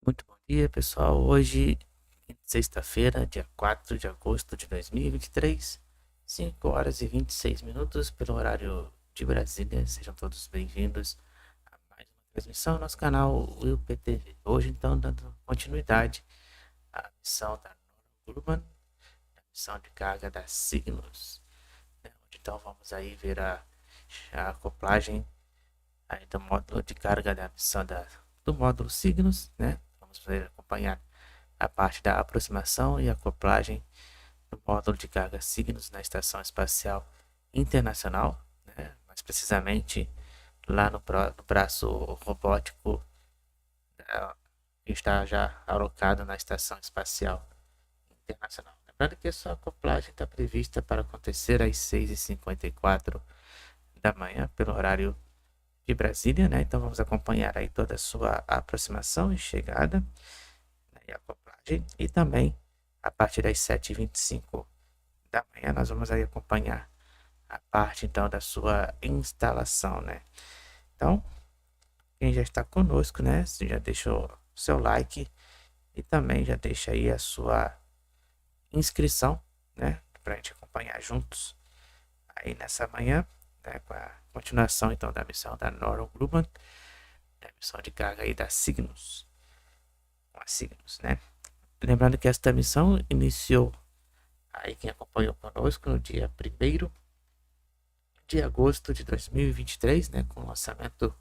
Muito bom dia, pessoal. Hoje, sexta-feira, dia 4 de agosto de 2023, 5 horas e 26 minutos pelo horário de Brasília. Sejam todos bem-vindos a mais uma transmissão no nosso canal WillPTV. Hoje, então, dando continuidade à missão da Northrop Grumman, a missão de carga da Cygnus, né? Onde, então, vamos aí ver a acoplagem aí do módulo de carga da missão do módulo Cygnus, né? Vamos acompanhar a parte da aproximação e acoplagem do módulo de carga Cygnus na Estação Espacial Internacional, né? Mais precisamente lá no braço robótico, que está já alocado na Estação Espacial Internacional. Lembrando que a sua acoplagem está prevista para acontecer às 6h54 da manhã, pelo horário de Brasília, né? Então vamos acompanhar aí toda a sua aproximação e chegada, né? E acoplagem, e também a partir das 7h25 da manhã nós vamos aí acompanhar a parte então da sua instalação, né? Então, quem já está conosco, né? Você já deixou o seu like e também já deixa aí a sua inscrição, né? Para a gente acompanhar juntos aí nessa manhã, né? Com a continuação então da missão da Northrop Grumman, da missão de carga aí da Cygnus, com a Cygnus, né? Lembrando que esta missão iniciou aí quem acompanhou conosco no dia 1º de agosto de 2023, né? Com o lançamento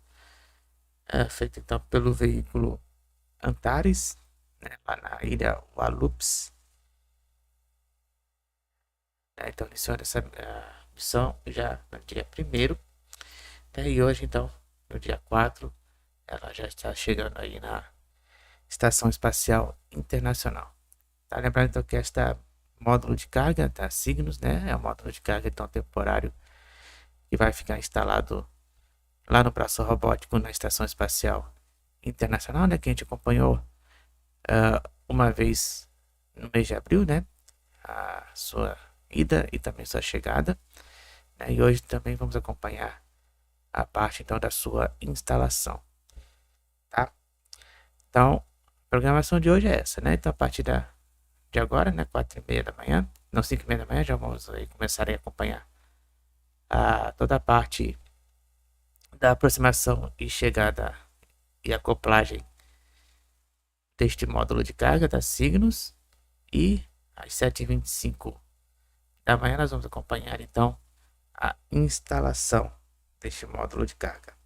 feito então pelo veículo Antares, né? Lá na ilha Wallops. Então iniciou essa missão já no dia 1º, né? E hoje então, no dia 4, ela já está chegando aí na Estação Espacial Internacional. Tá? Lembrando então que esta módulo de carga da Cygnus, né? É um módulo de carga então temporário que vai ficar instalado lá no Braço Robótico na Estação Espacial Internacional, né? Que a gente acompanhou uma vez no mês de abril, né? A sua ida e também sua chegada, né? E hoje também vamos acompanhar a parte então da sua instalação, tá? Então, a programação de hoje é essa, né? Então, a partir de agora, né? 4h30 da manhã, não 5h30 da manhã, já vamos aí começar a acompanhar toda a parte da aproximação e chegada e acoplagem deste módulo de carga da Cygnus, e às 7h25 da manhã nós vamos acompanhar então a instalação deste módulo de carga,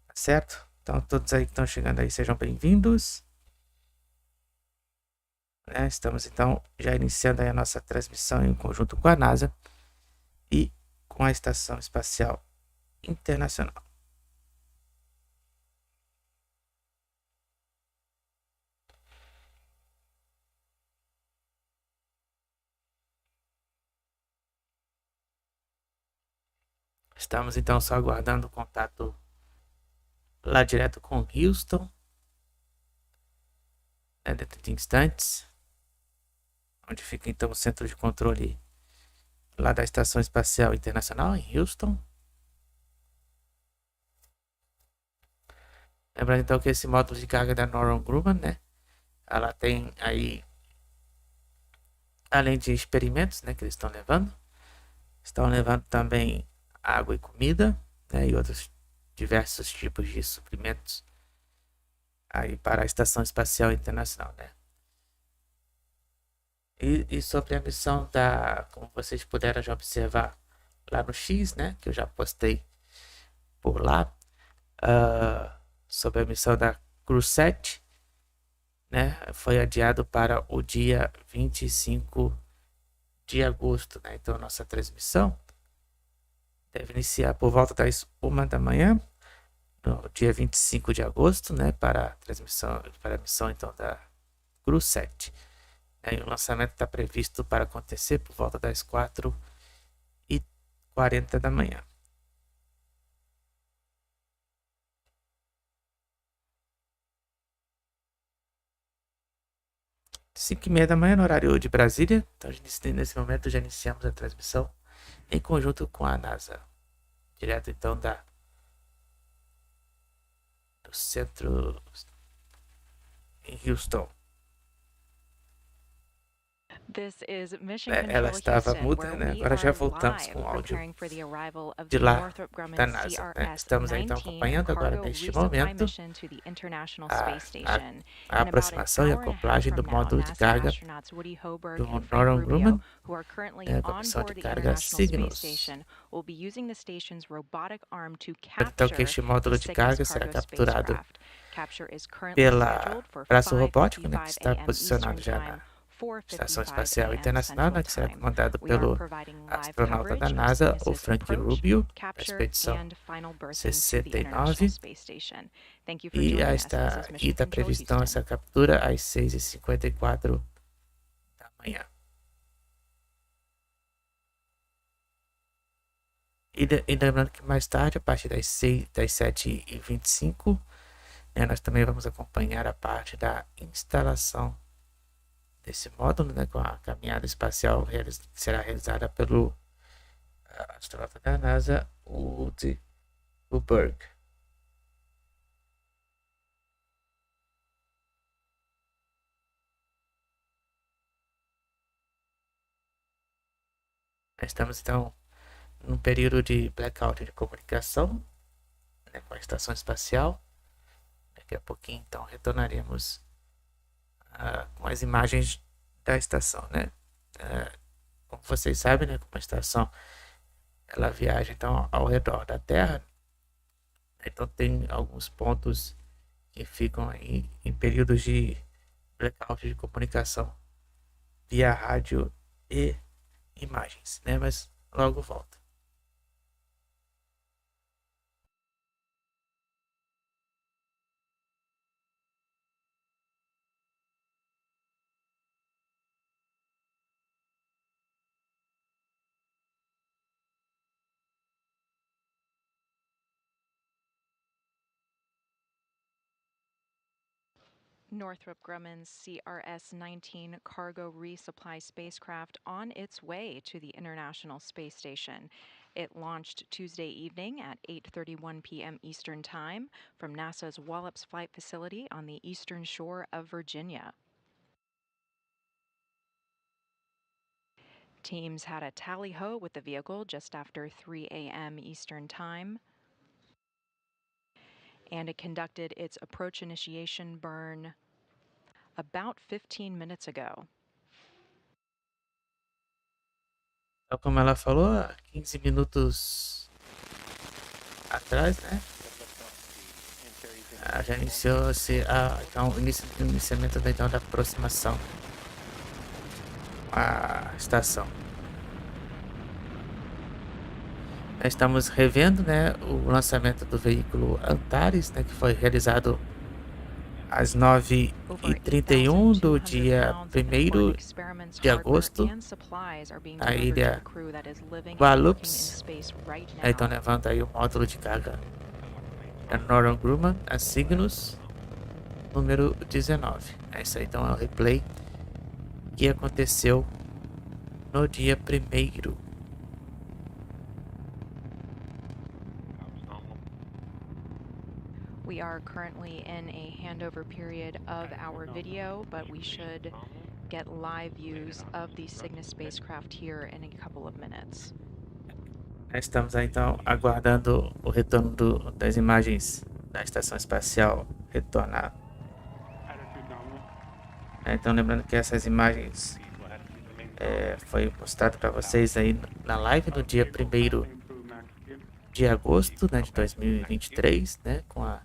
tá certo? Então todos aí que estão chegando aí sejam bem-vindos, né? Estamos então já iniciando aí a nossa transmissão em conjunto com a NASA e com a Estação Espacial Internacional. Estamos então só aguardando o contato lá direto com Houston, né, dentro de instantes, onde fica então o centro de controle lá da Estação Espacial Internacional em Houston. Lembrando então que esse módulo de carga da Northrop Grumman, né, ela tem aí, além de experimentos, né, que eles estão levando também água e comida, né, e outros diversos tipos de suprimentos aí para a Estação Espacial Internacional, né. E sobre a missão como vocês puderam já observar lá no X, né, que eu já postei por lá, sobre a missão da Crew 7, né, foi adiado para o dia 25 de agosto, né? Então nossa transmissão deve iniciar por volta das 1 da manhã, no dia 25 de agosto, né, para a transmissão, para a missão então da Crew 7. E o lançamento está previsto para acontecer por volta das 4h40 da manhã. 5h30 da manhã no horário de Brasília. Então, nesse momento, já iniciamos a transmissão em conjunto com a NASA. Direto, então, do centro em Houston. Ela Ela estava muda, né? Agora já voltamos com o áudio de lá da NASA, né? Estamos aí então acompanhando agora neste momento a aproximação e acoplagem do módulo de carga do Northrop Grumman, com a missão de carga Cygnus. Então que este módulo de carga será capturado pela Braço Robótico, né, que está posicionado já na Estação Espacial Internacional, né, que será comandado pelo astronauta da NASA, o Frank Rubio, da expedição 69. E está prevista então essa captura às 6h54 da manhã. E lembrando que mais tarde, a partir das 7h25, né, nós também vamos acompanhar a parte da instalação desse módulo, né, com a caminhada espacial que será realizada pelo astronauta da NASA, o Berg. Estamos então num período de blackout de comunicação, né, com a estação espacial. Daqui a pouquinho então retornaremos com as imagens da estação, né? Como vocês sabem, né, como a estação ela viaja então ao redor da Terra, então tem alguns pontos que ficam aí em períodos de blackout de comunicação via rádio e imagens, né? Mas logo volta. Northrop Grumman's CRS-19 cargo resupply spacecraft on its way to the International Space Station. It launched Tuesday evening at 8:31 p.m. Eastern Time from NASA's Wallops Flight Facility on the eastern shore of Virginia. Teams had a tally-ho with the vehicle just after 3 a.m. Eastern Time, and it conducted its approach initiation burn about 15 minutes ago. Então, como ela falou, 15 minutos atrás, né? Já iniciou-se então, o iniciamento então, da aproximação à estação. Nós estamos revendo, né, o lançamento do veículo Antares, né, que foi realizado às 9h31 do dia 1º de agosto, na ilha Wallops. Então levanta aí o módulo de carga da Northrop Grumman, a Cygnus, número 19. Isso aí então é o replay que aconteceu no dia 1º. We are currently in a handover period of our video, but we should get live views of the Cygnus spacecraft here in a couple of minutes. Estamos aí, então aguardando o retorno das imagens da estação espacial retornar. Então lembrando que essas imagens foi mostrado para vocês aí na live no dia 1º de agosto, né, de 2023, né, com o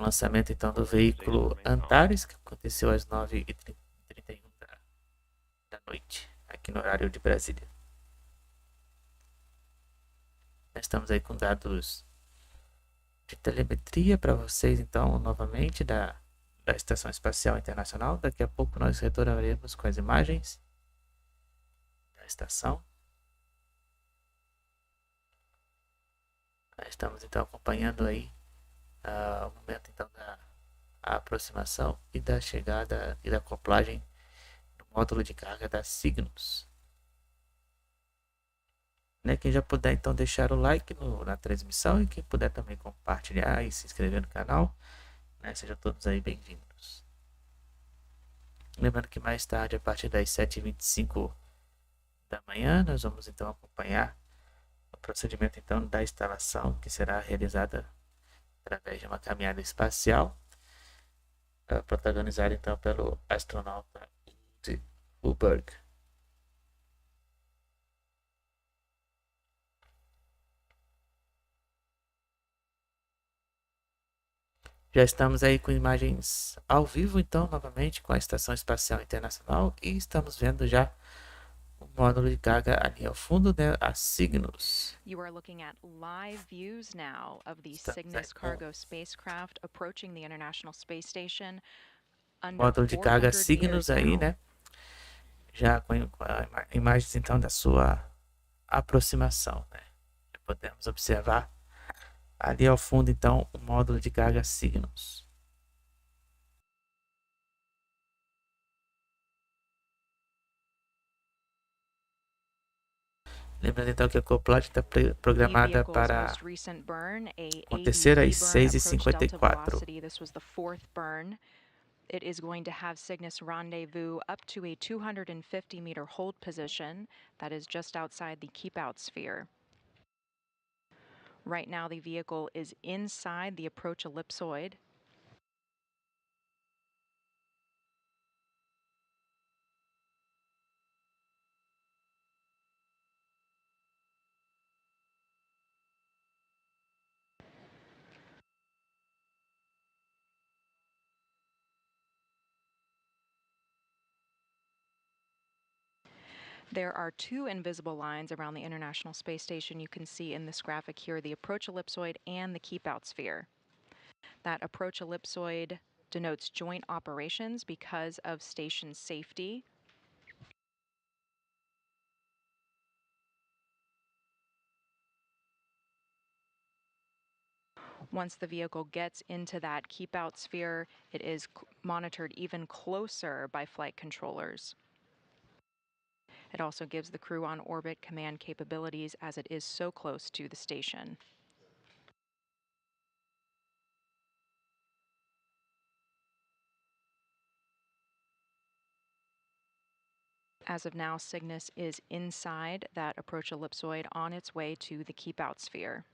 lançamento então do veículo Antares, que aconteceu às 9h31 da noite, aqui no horário de Brasília. Nós estamos aí com dados de telemetria para vocês, então, novamente, da Estação Espacial Internacional. Daqui a pouco nós retornaremos com as imagens da estação. Nós estamos então acompanhando aí o momento então da aproximação e da chegada e da acoplagem do módulo de carga da Cygnus. Né, quem já puder então deixar o like na transmissão, e quem puder também compartilhar e se inscrever no canal, né? Sejam todos aí bem-vindos. Lembrando que mais tarde, a partir das 7h25 da manhã, nós vamos então acompanhar o procedimento então da instalação, que será realizada através de uma caminhada espacial, protagonizada então pelo astronauta Ulberg. Já estamos aí com imagens ao vivo, então, novamente, com a Estação Espacial Internacional, e estamos vendo já o módulo de carga ali ao fundo, né, a Cygnus. You are looking at live views now of the Estamos Cygnus aí com cargo spacecraft approaching the International Space Station. o Under módulo de carga 400 Cygnus meters aí, now. né, já com imagens então da sua aproximação, né. Podemos observar ali ao fundo, então, o módulo de carga Cygnus. Lembrando então que a acoplagem está programada para acontecer às 6h54. This was the fourth burn. It is going to have Cygnus rendezvous up to a 250-meter hold position that is just outside the keep-out sphere. Right now, the vehicle is inside the approach ellipsoid. There are two invisible lines around the International Space Station. You can see in this graphic here the approach ellipsoid and the keep-out sphere. That approach ellipsoid denotes joint operations because of station safety. Once the vehicle gets into that keep-out sphere, it is monitored even closer by flight controllers. It also gives the crew on orbit command capabilities as it is so close to the station. As of now, Cygnus is inside that approach ellipsoid on its way to the keep-out sphere.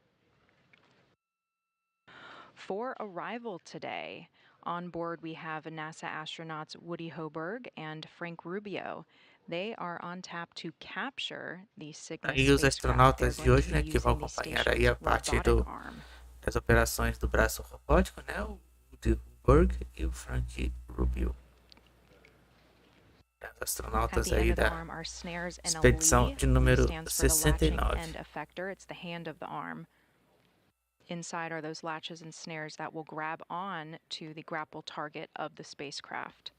For arrival today, on board we have NASA astronauts Woody Hoberg and Frank Rubio. They are on tap to capture the Cygnus Aí os spacecraft. They're astronautas de going to hoje, be né, que vão using the acompanhar aí station's a parte robotic arm. das operações do braço robótico, né, o Berg e o Frank Rubio. Os At astronautas the end aí of the da arm are snares and a expedição lead. de Lead número stands for the latching 69. end effector. It's the hand of the arm. Inside are those latches and snares that will grab on to the grapple target of the spacecraft.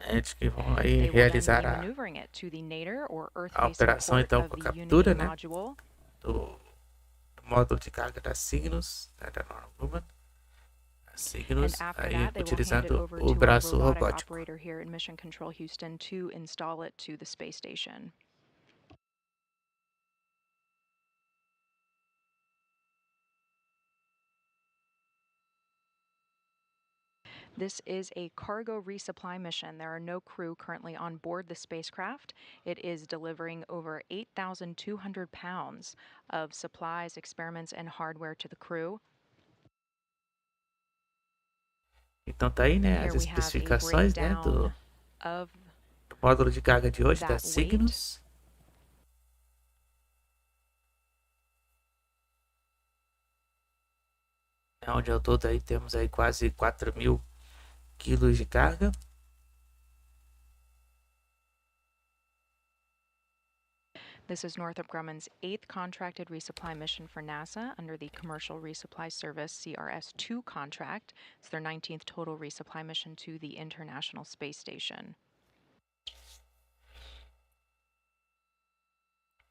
Eles que vão aí They will then realizar be maneuvering it to the nadir or a Earth-facing operação port então of com a the captura, Unity né, module. do módulo de carga da Cygnus, né, da Northrop Grumman, a And Cygnus, after aí that, they will hand it utilizando over o to our braço robotic robótico. operator here in Mission Control Houston to install it to the space station. This is a cargo resupply mission. There are no crew currently on board the spacecraft. It is delivering over 8,200 pounds of supplies, experiments, and hardware to the crew. Então tá aí, né, as Here we have a especificações, né, breakdown of do módulo de carga de hoje da that weight. Cygnus. Onde ao todo aí temos aí quase 4.000 quilos de carga. This is Northrop Grumman's 8th contracted resupply mission for NASA under the Commercial Resupply Service CRS-2 contract. It's their 19th total resupply mission to the International Space Station.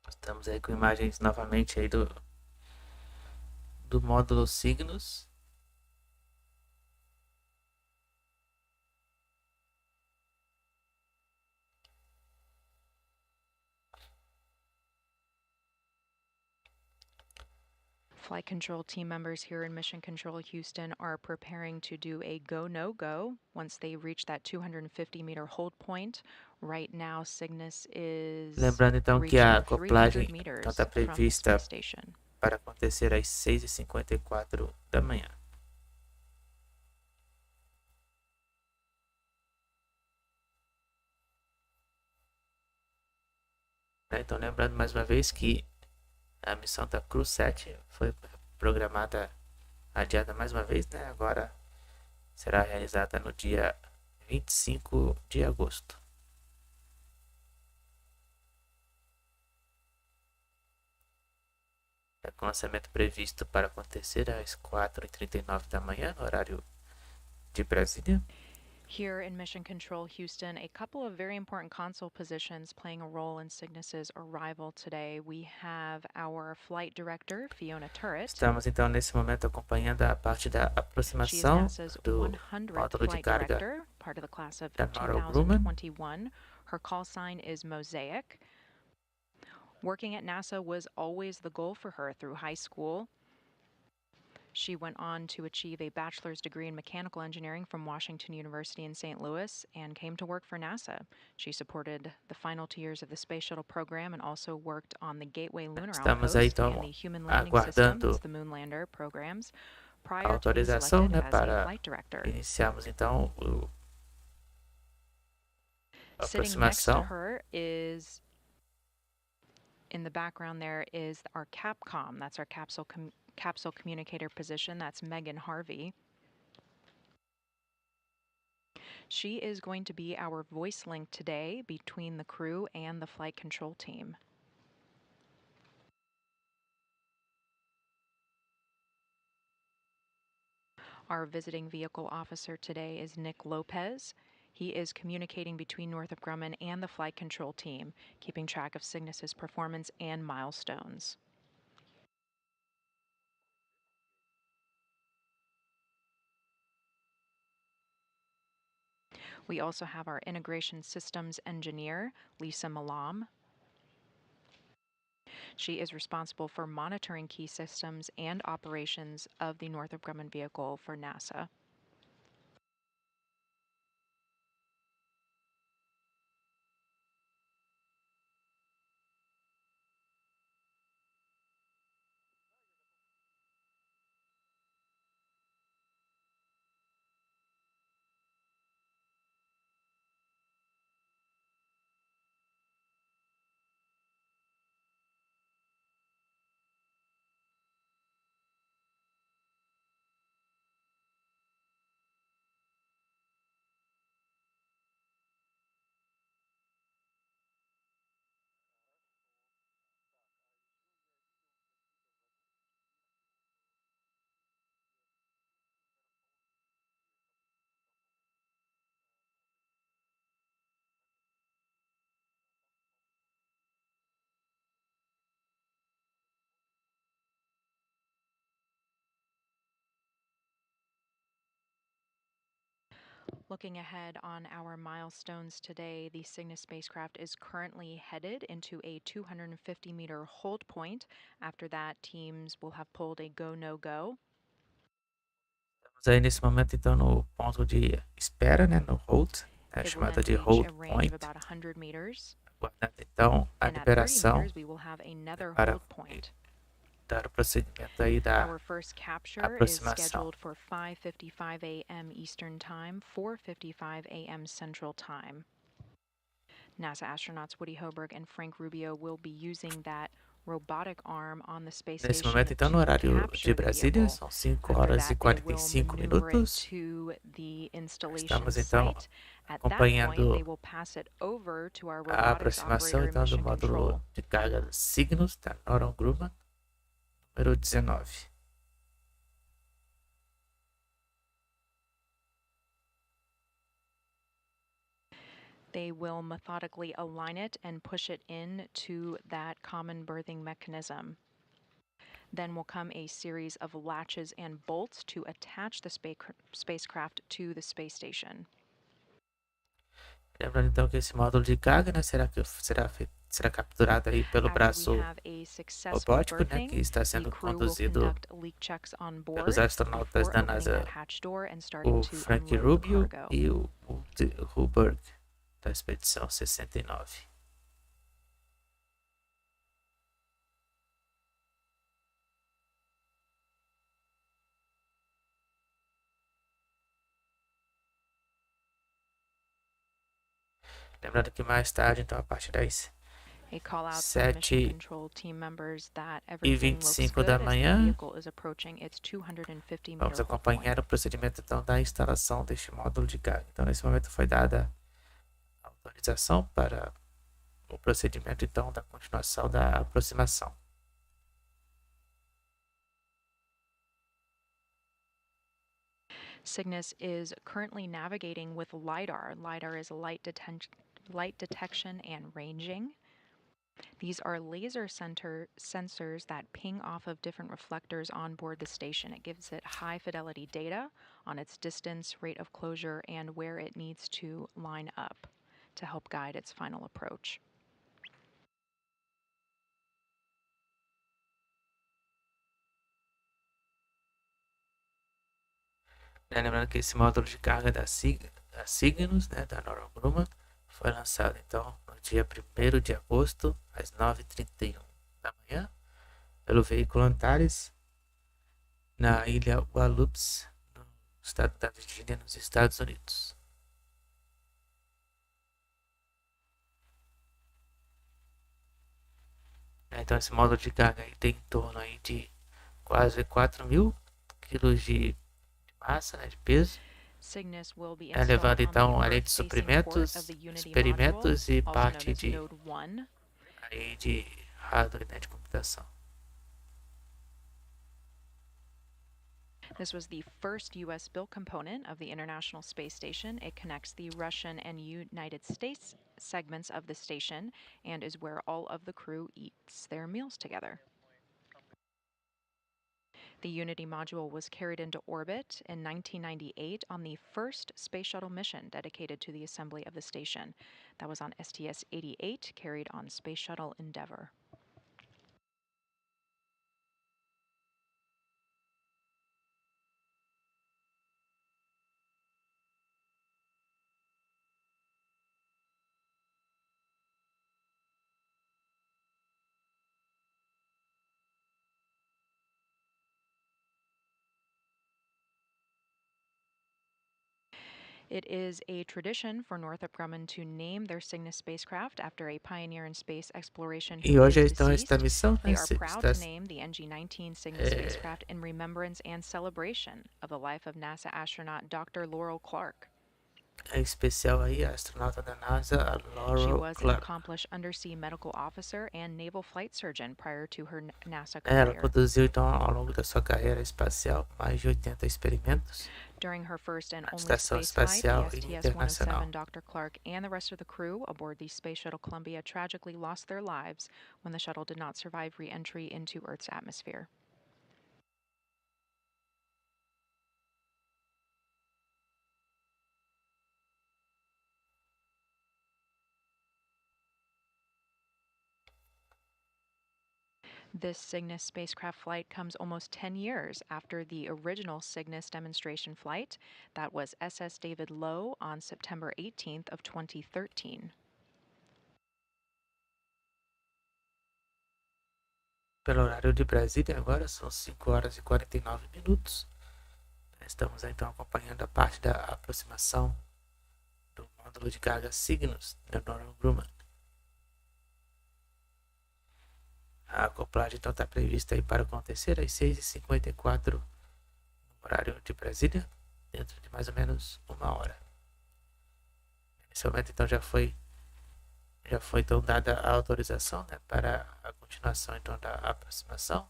Estamos aí com imagens novamente aí do módulo Cygnus. Flight control team members here in Mission Control Houston are preparing to do a go-no-go once they reach that 250-meter hold point. Right now, Cygnus is Lembrando então que a reaching 300 acoplagem está meters from the prevista space station. para acontecer às 6h54 da manhã. Então, lembrando mais uma vez que a missão da Crew 7 foi programada, adiada mais uma vez, né? Agora será realizada no dia 25 de agosto. Com lançamento previsto para acontecer às 4h39 da manhã, no horário de Brasília. Here in Mission Control Houston, a couple of very important console positions playing a role in Cygnus's arrival today. We have our flight director, Fiona Turret. Estamos então nesse momento acompanhando a parte da aproximação do módulo de carga part of the class of da Northrop Grumman. 2021. Her call sign is Mosaic. Working at NASA was always the goal for her through high school. She went on to achieve a bachelor's degree in mechanical engineering from Washington University in St. Louis and came to work for NASA. She supported the final 2 years of the Space Shuttle program and also worked on the Gateway Lunar Outpost and the Human Landing Systems, the Moonlander programs, prior to being selected as a flight director. Iniciamos então a Sitting next to aproximação. her is, in the background there, is our Capcom. That's our capsule communicator position. That's Megan Harvey. She is going to be our voice link today between the crew and the flight control team. Our visiting vehicle officer today is Nick Lopez. He is communicating between Northrop Grumman and the flight control team, keeping track of Cygnus's performance and milestones. We also have our integration systems engineer, Lisa Malam. She is responsible for monitoring key systems and operations of the Northrop Grumman vehicle for NASA. Looking ahead on our milestones today, the Cygnus spacecraft is currently headed into a 250-meter hold point. After that, teams will have pulled a go-no-go. Estamos aí nesse momento então no ponto de espera, né, no hold, chamada de hold point. Aguardando então a liberação para dar o procedimento aí da Our first capture is aproximação. scheduled for 5:55 a.m. Eastern Time, 4:55 a.m. Central Time. NASA astronauts Woody Hoburg and Frank Rubio will be using that robotic arm on the space Nesse station momento então no to horário de capture the Brasília vehicle. são 5 After horas that, e they will 45 maneuver it minutos. to the installation Estamos então site. At that point, acompanhando they will pass it over to our a robotics aproximação operator então do mission módulo control. de carga Cygnus da Northrop Grumman, número 19. They will methodically align it and push it into that common berthing mechanism. Then will come a series of latches and bolts to attach the spacecraft to the space station. Lembrando então que esse módulo de carga, né, será será capturada aí pelo Braço Robótico, né, que está sendo conduzido pelos astronautas da NASA, o Frank Rubio e o Hubbard, da expedição 69. Lembrando que mais tarde, então, a partir das 7h25 da manhã, vamos acompanhar o procedimento, então, da instalação deste módulo de carga. Então, nesse momento foi dada a autorização para o procedimento, então, da continuação da aproximação. Cygnus is currently navigating with LiDAR. LiDAR is light detection and ranging. These are laser sensors that ping off of different reflectors on board the station. It gives it high fidelity data on its distance, rate of closure, and where it needs to line up to help guide its final approach. Lembrando que esse módulo de carga da Cygnus, né, da Northrop Grumman, foi lançado então no dia 1º de agosto, às 9h31 da manhã, pelo veículo Antares, na ilha Wallops, no estado da Virgínia, nos Estados Unidos. Então esse módulo de carga aí tem em torno aí de quase 4.000 quilos de massa, né, de peso, levando então além de suprimentos, experimentos e parte de hardware, né, de computação. This was the first U.S. built component of the International Space Station. It connects the Russian and United States segments of the station and is where all of the crew eats their meals together. The Unity module was carried into orbit in 1998 on the first space shuttle mission dedicated to the assembly of the station. That was on STS-88, carried on Space Shuttle Endeavour. It is a tradition for Northrop Grumman to name their Cygnus spacecraft after a pioneer in space exploration who is deceased. They are proud to name the NG-19 Cygnus spacecraft in remembrance and celebration of the life of NASA astronaut Dr. Laurel Clark. É especial aí a astronauta da NASA, a Laurel She was Clark. an accomplished undersea medical officer and naval flight surgeon prior to her NASA career. Ela produziu então ao longo da sua carreira espacial mais de 80 experimentos. During her first and only Estação space flight, Espacial the e Internacional. STS-107, Dr. Clark and the rest of the crew aboard the Space Shuttle Columbia tragically lost their lives when the shuttle did not survive re-entry into Earth's atmosphere. This Cygnus spacecraft flight comes almost 10 years after the original Cygnus demonstration flight. That was SS David Lowe on September 18th of 2013. Pelo horário de Brasília, agora são 5h49. Estamos então acompanhando a parte da aproximação do módulo de carga Cygnus da Northrop Grumman. A acoplagem então está prevista aí para acontecer às 6h54 no horário de Brasília, dentro de mais ou menos 1 hora. Nesse momento então já foi então dada a autorização, né, para a continuação então da aproximação.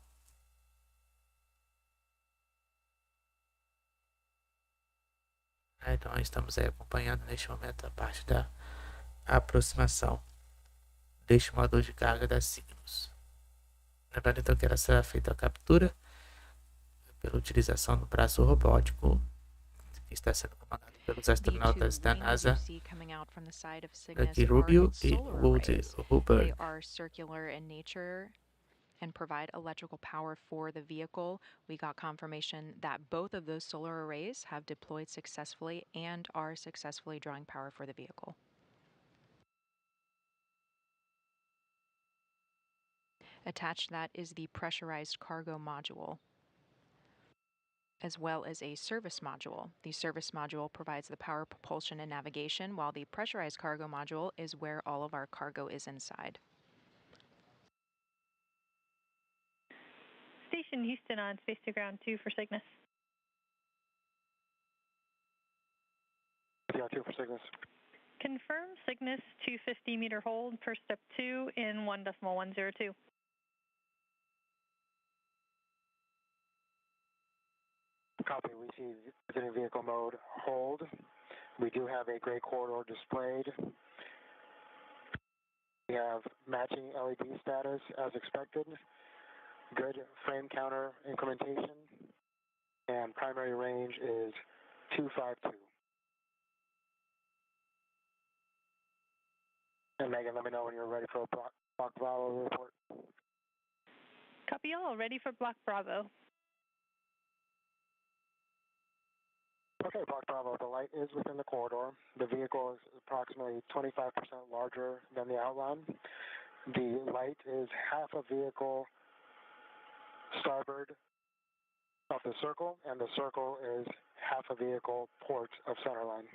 Então estamos aí acompanhando neste momento a parte da aproximação deste módulo de carga da Cygnus. Lembrando então que ela será feita a captura pela utilização do braço robótico que está sendo comandado pelos The astronautas two da wings you NASA, see coming out from the side of Cygnus Ricky are Rubio its e solar Woody arrays. They Hubbard. are circular in nature and provide electrical power for the vehicle. We got confirmation that both of those solar arrays have deployed successfully and are successfully drawing power for the vehicle. Attached to that is the pressurized cargo module, as well as a service module. The service module provides the power, propulsion, and navigation, while the pressurized cargo module is where all of our cargo is inside. Station Houston on Space to Ground 2 for Cygnus. Yeah, 2 for Cygnus. Confirm Cygnus 250-meter hold per step 2 in 1.102. Copy. We see visiting vehicle mode hold. We do have a gray corridor displayed. We have matching LED status as expected. Good frame counter incrementation. And primary range is 252. And Megan, let me know when you're ready for a block Bravo report. Copy all, ready for Block Bravo. Okay, Block Bravo, the light is within the corridor. The vehicle is approximately 25% larger than the outline. The light is half a vehicle starboard of the circle, and the circle is half a vehicle port of centerline.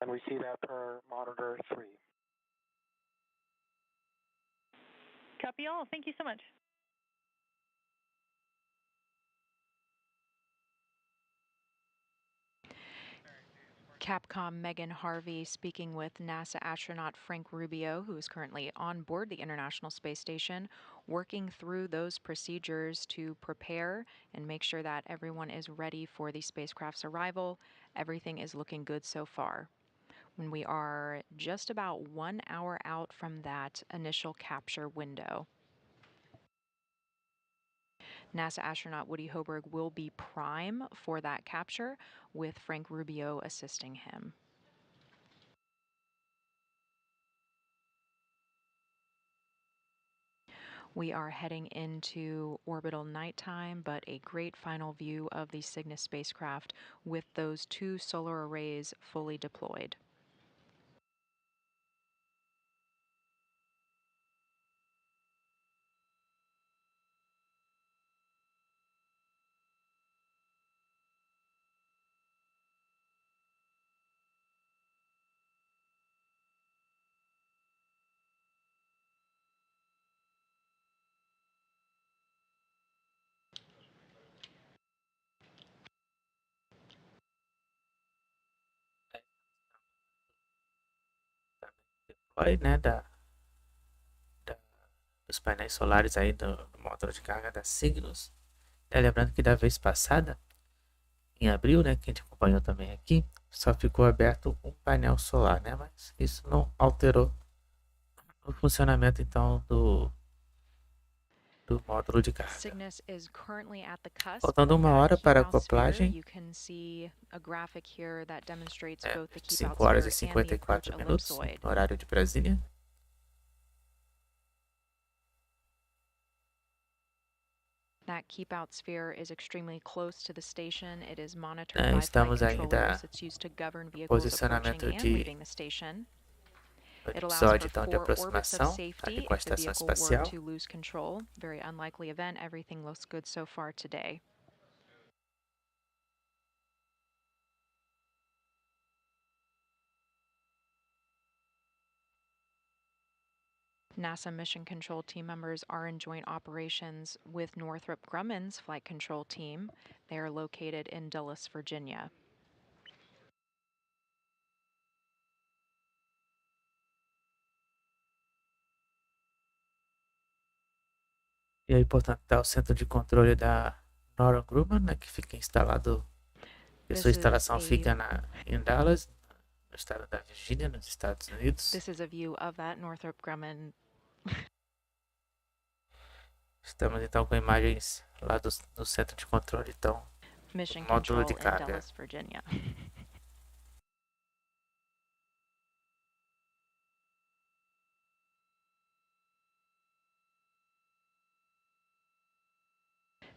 And we see that per monitor 3. Copy all, thank you so much. Capcom Megan Harvey speaking with NASA astronaut Frank Rubio, who is currently on board the International Space Station, working through those procedures to prepare and make sure that everyone is ready for the spacecraft's arrival. Everything is looking good so far. When we are just about 1 hour out from that initial capture window. NASA astronaut Woody Hoberg will be prime for that capture, with Frank Rubio assisting him. We are heading into orbital nighttime, but a great final view of the Cygnus spacecraft with those 2 solar arrays fully deployed. Deploy, né, dos painéis solares aí do módulo de carga da Cygnus. Lembrando que da vez passada, em abril, né, que a gente acompanhou também aqui, só ficou aberto um painel solar, né, mas isso não alterou o funcionamento então do módulo de carga. Cygnus is currently at the cusp Faltando of 1 hora that para a keep out sphere. acoplagem, You can see a graphic here that demonstrates both the keep 5 out horas e sphere and the approach 54 minutos, ellipsoid. no horário de Brasília. That keep out sphere is extremely close to the station. It is monitored by flight Estamos controllers. ainda It's used to govern no vehicles approaching posicionamento and leaving the station. It allows episódio for então de 4 orbits of aproximação ali safety com a if the Estação vehicle were Espacial. to lose control. Very unlikely event. Everything looks good so far today. NASA mission control team members are in joint operations with Northrop Grumman's flight control team. They are located in Dulles, Virginia. E aí, portanto, está o centro de controle da Northrop Grumman, né, que fica instalado, e sua instalação fica em Dallas, no estado da Virgínia, nos Estados Unidos. This is a view of that Northrop Grumman. Estamos então com imagens lá do centro de controle, então, Mission módulo control de in carga. Dulles, Virginia.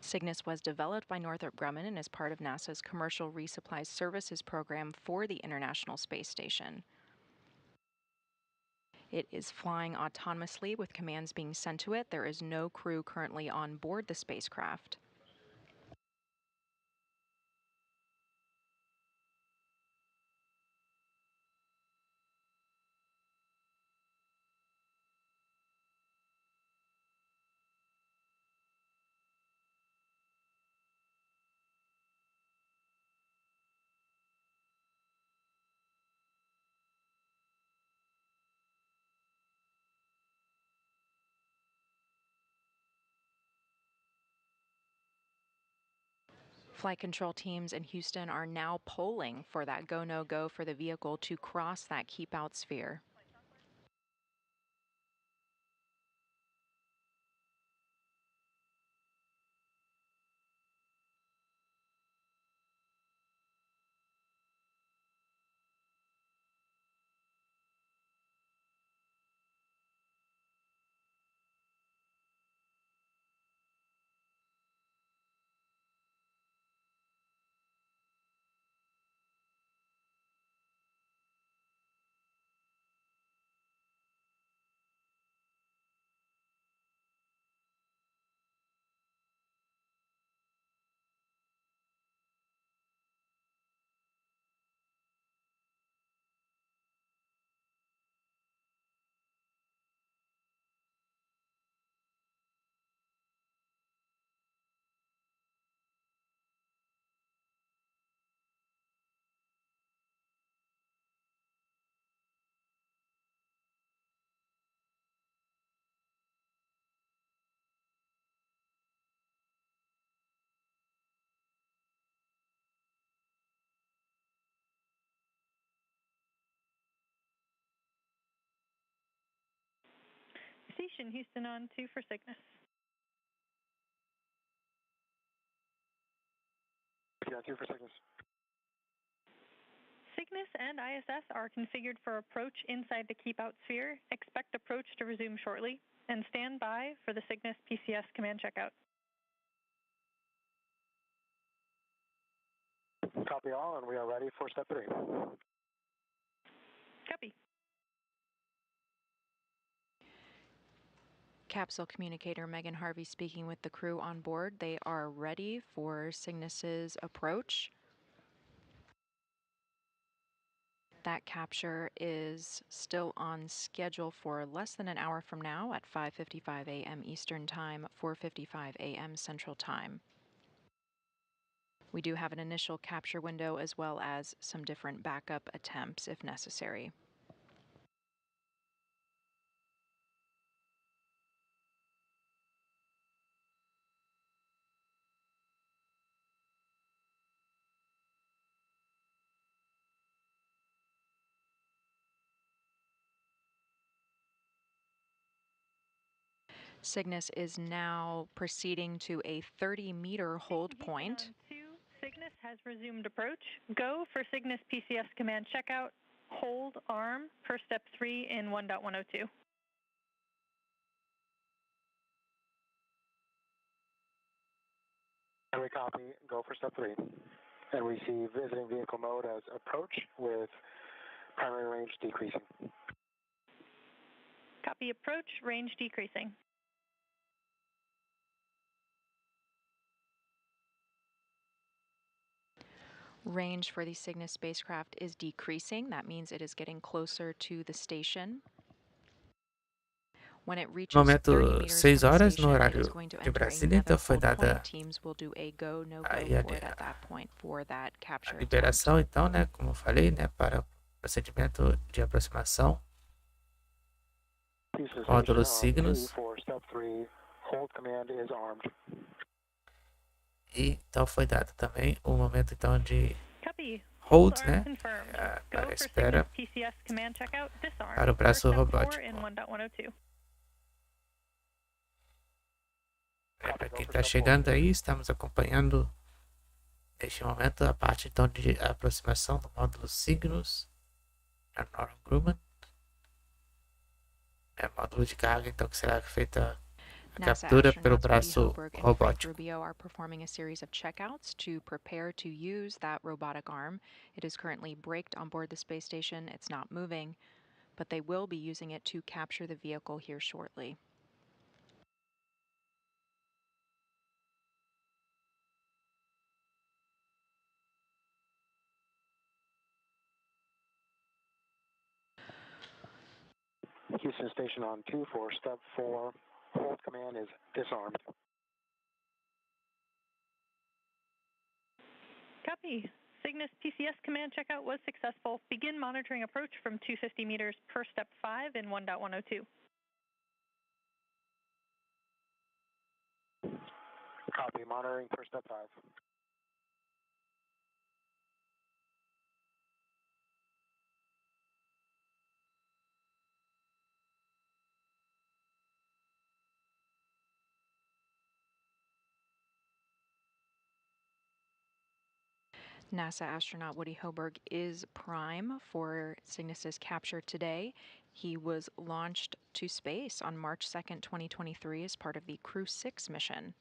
Cygnus was developed by Northrop Grumman and is part of NASA's Commercial Resupply Services program for the International Space Station. It is flying autonomously with commands being sent to it. There is no crew currently on board the spacecraft. Flight control teams in Houston are now polling for that go, no go for the vehicle to cross that keep out sphere. Station Houston on 2 for Cygnus. Yeah, 2 for Cygnus. Cygnus and ISS are configured for approach inside the keep out sphere. Expect approach to resume shortly, and stand by for the Cygnus PCS command checkout. Copy all, and we are ready for step 3. Copy. Capsule communicator Megan Harvey speaking with the crew on board. They are ready for Cygnus's approach. That capture is still on schedule for less than an hour from now at 5:55 a.m. Eastern Time, 4:55 a.m. Central Time. We do have an initial capture window as well as some different backup attempts if necessary. Cygnus is now proceeding to a 30-meter hold point. Cygnus has resumed approach. Go for Cygnus PCS command checkout. Hold arm per step 3 in 1.102. And we copy, go for step 3. And we see visiting vehicle mode as approach with primary range decreasing. Copy approach, range decreasing. Range for the Cygnus spacecraft is decreasing. That means it is getting closer to the station. When it reaches No 30 momento, meters 6 from the horas station, no it is horário going to de enter Brasília, another então foi hold dada point. Teams will do a go, no go aí for it at that point for that a capture liberação, attempt. então, né, como eu falei, né, para o procedimento de aproximação. Módulo Cygnus. For step 3, hold command is armed. E então foi dado também o momento então de Copy. hold, né, Go para a for espera Cygnus PCS command checkout. Disarm. para o braço For step 4 robótico. in 1.102. Para quem está chegando aí, estamos acompanhando neste momento a parte então de aproximação do módulo Cygnus da Northrop Grumman. É módulo de carga então que será feita NASA captura pelo astronauts Woody braço Hoburg and Frank robótico. Rubio are performing a series of checkouts to prepare to use that robotic arm. It is currently braked on board the space station. It's not moving, but they will be using it to capture the vehicle here shortly. Houston Station on 2 for step 4. Hold command is disarmed. Copy. Cygnus PCS command checkout was successful. Begin monitoring approach from 250 meters per step 5 in 1.102. Copy. Monitoring per step 5. NASA astronaut Woody Hoburg is prime for Cygnus's capture today. He was launched to space on March 2nd, 2023 as part of the Crew 6 mission.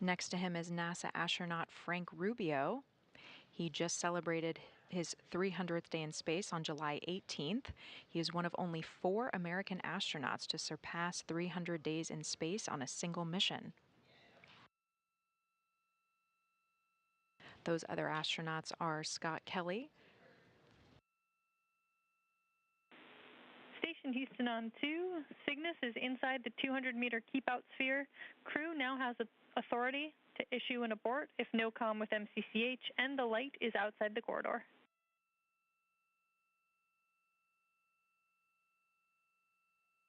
Next to him is NASA astronaut Frank Rubio. He just celebrated his 300th day in space on July 18th. He is one of only 4 American astronauts to surpass 300 days in space on a single mission. Those other astronauts are Scott Kelly, Station Houston on 2. Cygnus is inside the 200-meter keep-out sphere. Crew now has authority to issue an abort if no comm with MCCH, and the light is outside the corridor.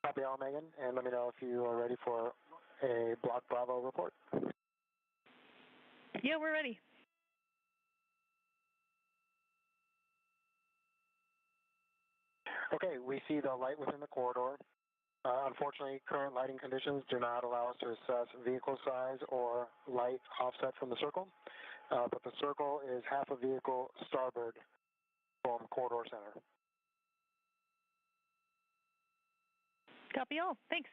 Copy all, Megan, and let me know if you are ready for a Block Bravo report. Yeah, we're ready. Okay, we see the light within the corridor. Unfortunately, current lighting conditions do not allow us to assess vehicle size or light offset from the circle, but the circle is half a vehicle starboard from corridor center. Copy all. Thanks.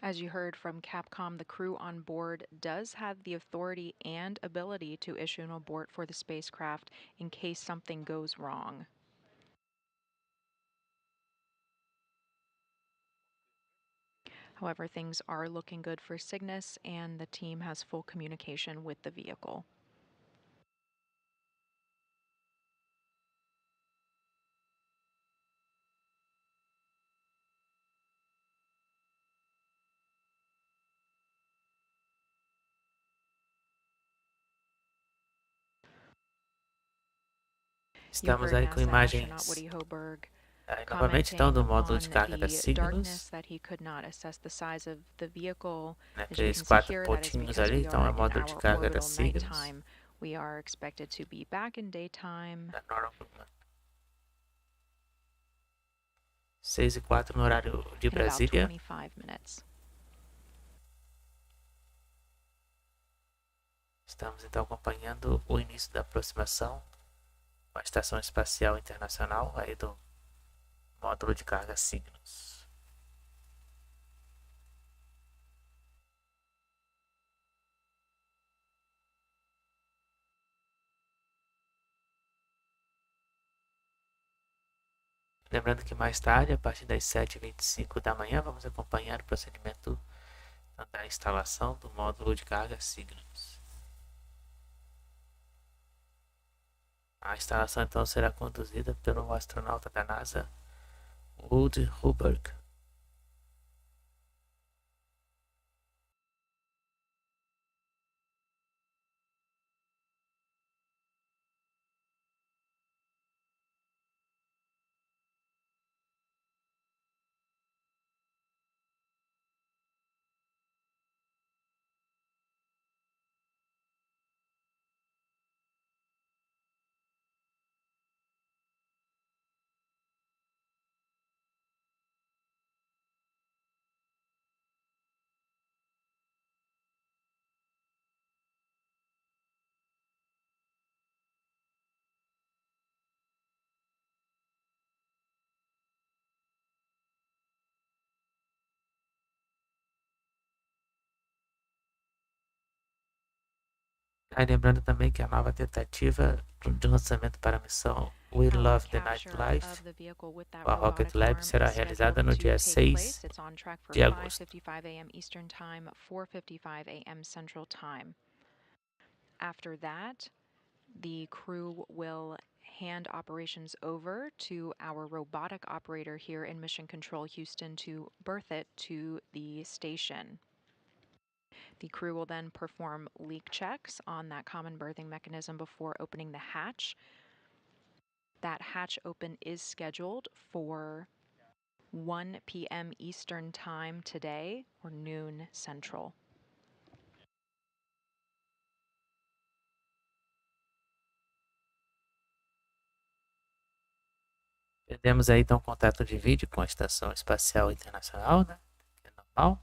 As you heard from Capcom, the crew on board does have the authority and ability to issue an abort for the spacecraft in case something goes wrong. However, things are looking good for Cygnus, and the team has full communication with the vehicle. You Estamos heard aí com NASA astronaut imagens Woody Hoburg novamente então do módulo de on carga da the Cygnus, darkness that he could not assess the size of the vehicle. As you aqueles can see 4 here, that is pontinhos because ali, we então é are o in módulo de our carga da orbital Cygnus, nighttime. We are expected to be back in daytime. da Northrop Grumman. 6h04 no horário de In about Brasília. 25 minutes. Estamos então acompanhando o início da aproximação com a Estação Espacial Internacional aí do módulo de carga Cygnus. Lembrando que mais tarde, a partir das 7h25 da manhã, vamos acompanhar o procedimento da instalação do módulo de carga Cygnus. A instalação então será conduzida pelo astronauta da NASA, Woody Hoburg. Aí lembrando também que a nova tentativa de lançamento para a missão We Love the Nightlife, a Rocket Lab, será realizada no dia 6 de agosto. 5:55 a.m. Eastern Time, 4:55 a.m. Central Time. After that, the crew will hand operations over to our robotic operator here in Mission Control Houston to berth it to the station. The crew will then perform leak checks on that common berthing mechanism before opening the hatch. That hatch open is scheduled for 1 p.m. Eastern Time today, or noon Central. Perdemos aí então contato de vídeo com a Estação Espacial Internacional, né? Que é normal.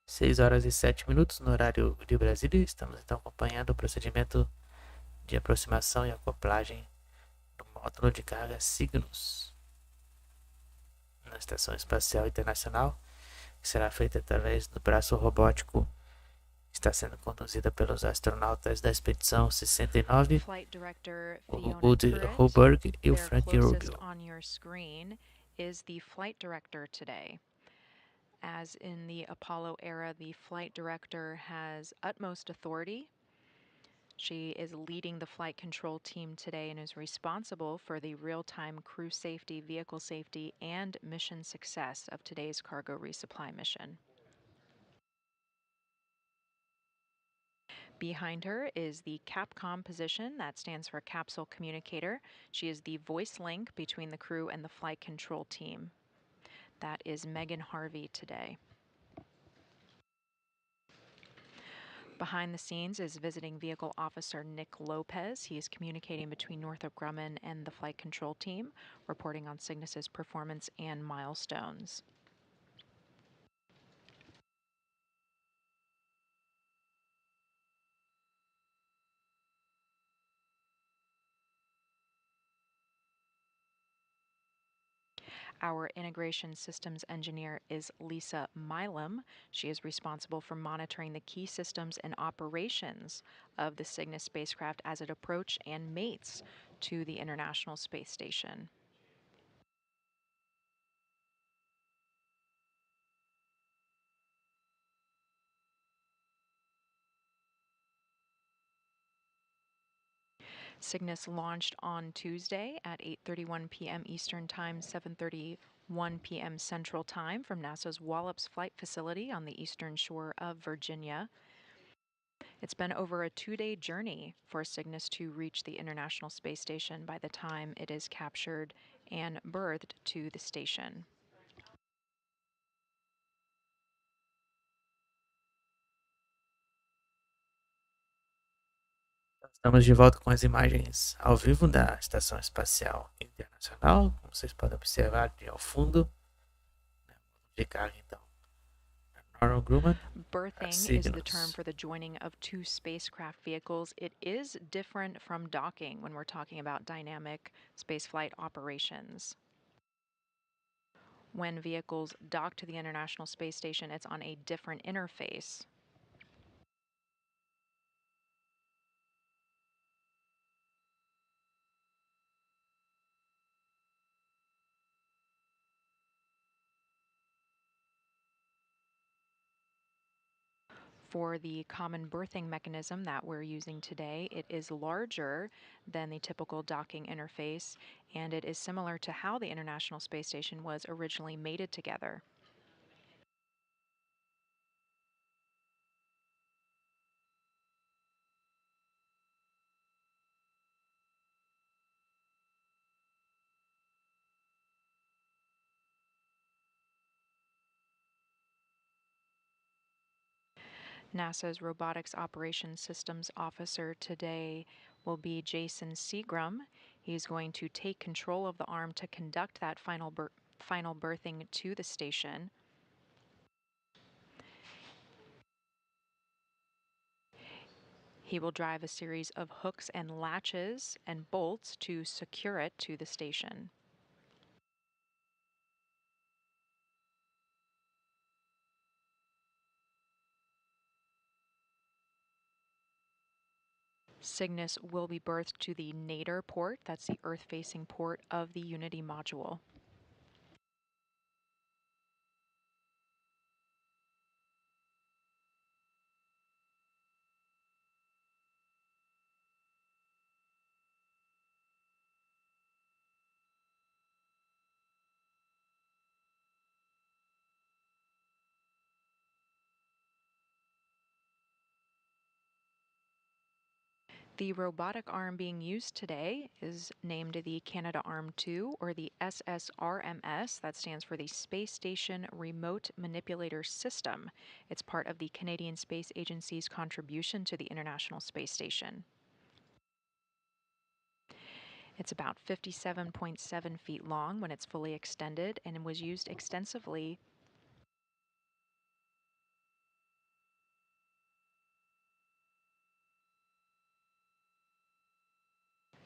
Seis horas e 7 minutos no horário de Brasília. Estamos então acompanhando o procedimento de aproximação e acoplagem do módulo de carga Cygnus na Estação Espacial Internacional, que será feita através do braço robótico. Está sendo conduzida pelos astronautas da expedição 69, o Woody Huberg e o Frank Rubio. On your screen is the flight director today. As in the Apollo era, the flight director has utmost authority. She is leading the flight control team today and is responsible for the real-time crew safety, vehicle safety, and mission success of today's cargo resupply mission. Behind her is the CAPCOM position, that stands for Capsule Communicator. She is the voice link between the crew and the flight control team. That is Megan Harvey today. Behind the scenes is Visiting Vehicle Officer Nick Lopez. He is communicating between Northrop Grumman and the flight control team, reporting on Cygnus's performance and milestones. Our integration systems engineer is Lisa Milam. She is responsible for monitoring the key systems and operations of the Cygnus spacecraft as it approaches and mates to the International Space Station. Cygnus launched on Tuesday at 8:31 p.m. Eastern Time, 7:31 p.m. Central Time from NASA's Wallops Flight Facility on the eastern shore of Virginia. It's been over a 2-day journey for Cygnus to reach the International Space Station by the time it is captured and berthed to the station. Estamos de volta com as imagens ao vivo da Estação Espacial Internacional, como vocês podem observar ali ao fundo, de carga então. Northrop Grumman, Berthing is the term for the joining of two spacecraft vehicles. It is different from docking when we're talking about dynamic spaceflight operations. When vehicles dock to the International Space Station, it's on a different interface. For the common berthing mechanism that we're using today, it is larger than the typical docking interface, and it is similar to how the International Space Station was originally mated together. NASA's Robotics Operations Systems Officer today will be Jason Seagram. He's going to take control of the arm to conduct that final berthing to the station. He will drive a series of hooks and latches and bolts to secure it to the station. Cygnus will be berthed to the nadir port, that's the Earth-facing port of the Unity module. The robotic arm being used today is named the Canadarm2, or the SSRMS. That stands for the Space Station Remote Manipulator System. It's part of the Canadian Space Agency's contribution to the International Space Station. It's about 57.7 feet long when it's fully extended, and it was used extensively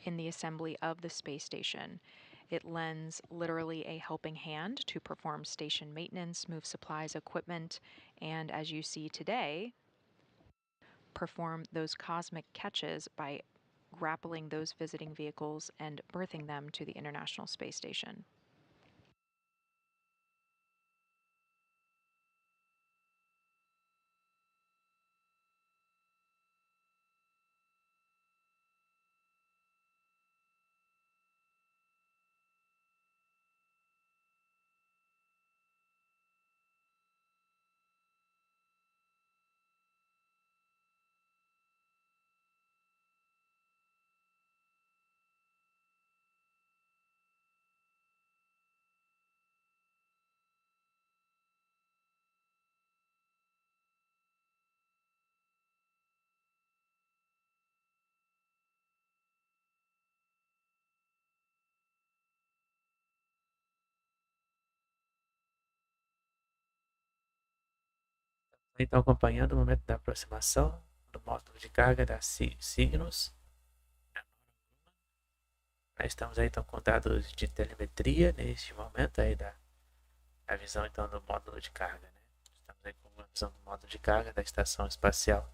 in the assembly of the space station. It lends literally a helping hand to perform station maintenance, move supplies, equipment, and as you see today, perform those cosmic catches by grappling those visiting vehicles and berthing them to the International Space Station. Então, acompanhando o momento da aproximação do módulo de carga da Cygnus. Estamos aí então com dados de telemetria neste momento aí da visão então do módulo de carga, né? Estamos aí com a visão do módulo de carga da Estação Espacial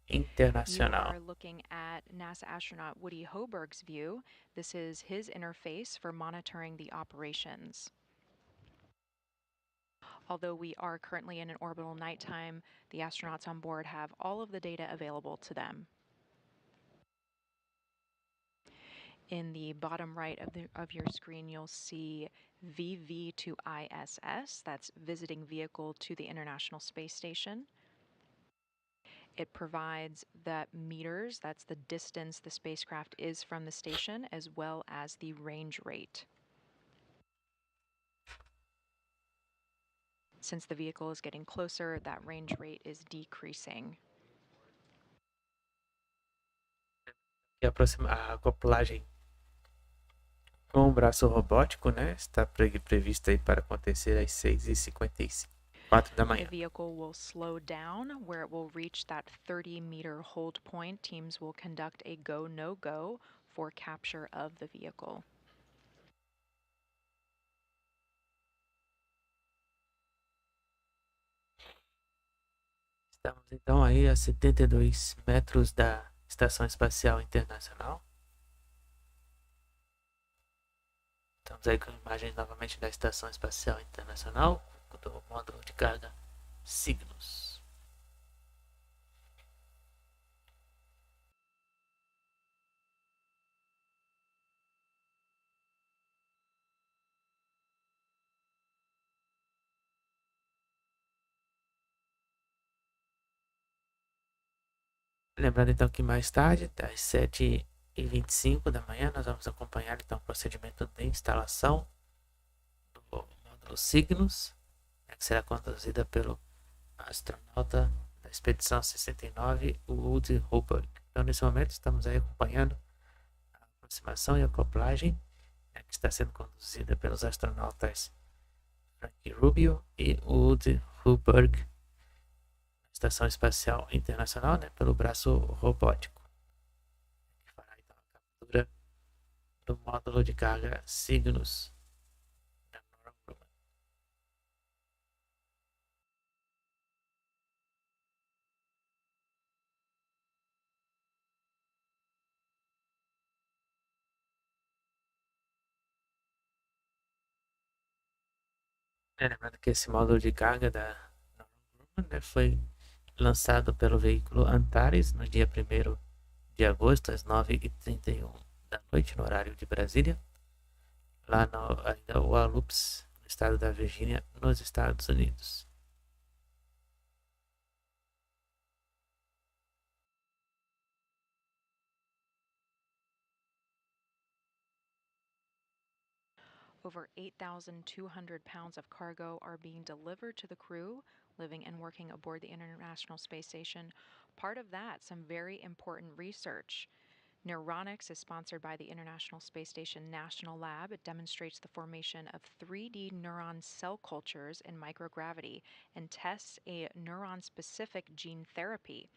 Internacional. You are looking at NASA astronaut Woody Hoburg's view. This is his interface for monitoring the operations. Although we are currently in an orbital nighttime, the astronauts on board have all of the data available to them. In the bottom right of your screen, you'll see VV to ISS, that's Visiting Vehicle to the International Space Station. It provides the meters, that's the distance the spacecraft is from the station, as well as the range rate. Since the vehicle is getting closer, that range rate is decreasing. E a acoplagem com o braço robótico, né, está prevista aí para acontecer às 6h54 da manhã. The vehicle will slow down where it will reach that 30-meter hold point. Teams will conduct a go-no-go for capture of the vehicle. Estamos então aí a 72 metros da Estação Espacial Internacional. Estamos aí com imagens novamente da Estação Espacial Internacional, do módulo de carga Cygnus. Lembrando então que mais tarde, às 7h25 da manhã, nós vamos acompanhar então o procedimento de instalação do módulo Cygnus, que será conduzida pelo astronauta da expedição 69, o Woody Hoburg. Então, nesse momento, estamos aí acompanhando a aproximação e a acoplagem, que está sendo conduzida pelos astronautas Frank Rubio e Woody Hoburg. Estação Espacial Internacional, né, pelo Braço Robótico, que fará então a captura do módulo de carga Cygnus da Northrop Grumman. Lembrando que esse módulo de carga da Northrop Grumman, né, foi lançado pelo veículo Antares no dia 1º de agosto, às 9h31 da noite, no horário de Brasília, lá no ainda o Alups, no estado da Virgínia, nos Estados Unidos. Over 8,200 pounds of cargo are being delivered to the crew living and working aboard the International Space Station. Part of that, some very important research. Neuronics is sponsored by the International Space Station National Lab. It demonstrates the formation of 3D neuron cell cultures in microgravity and tests a neuron-specific gene therapy.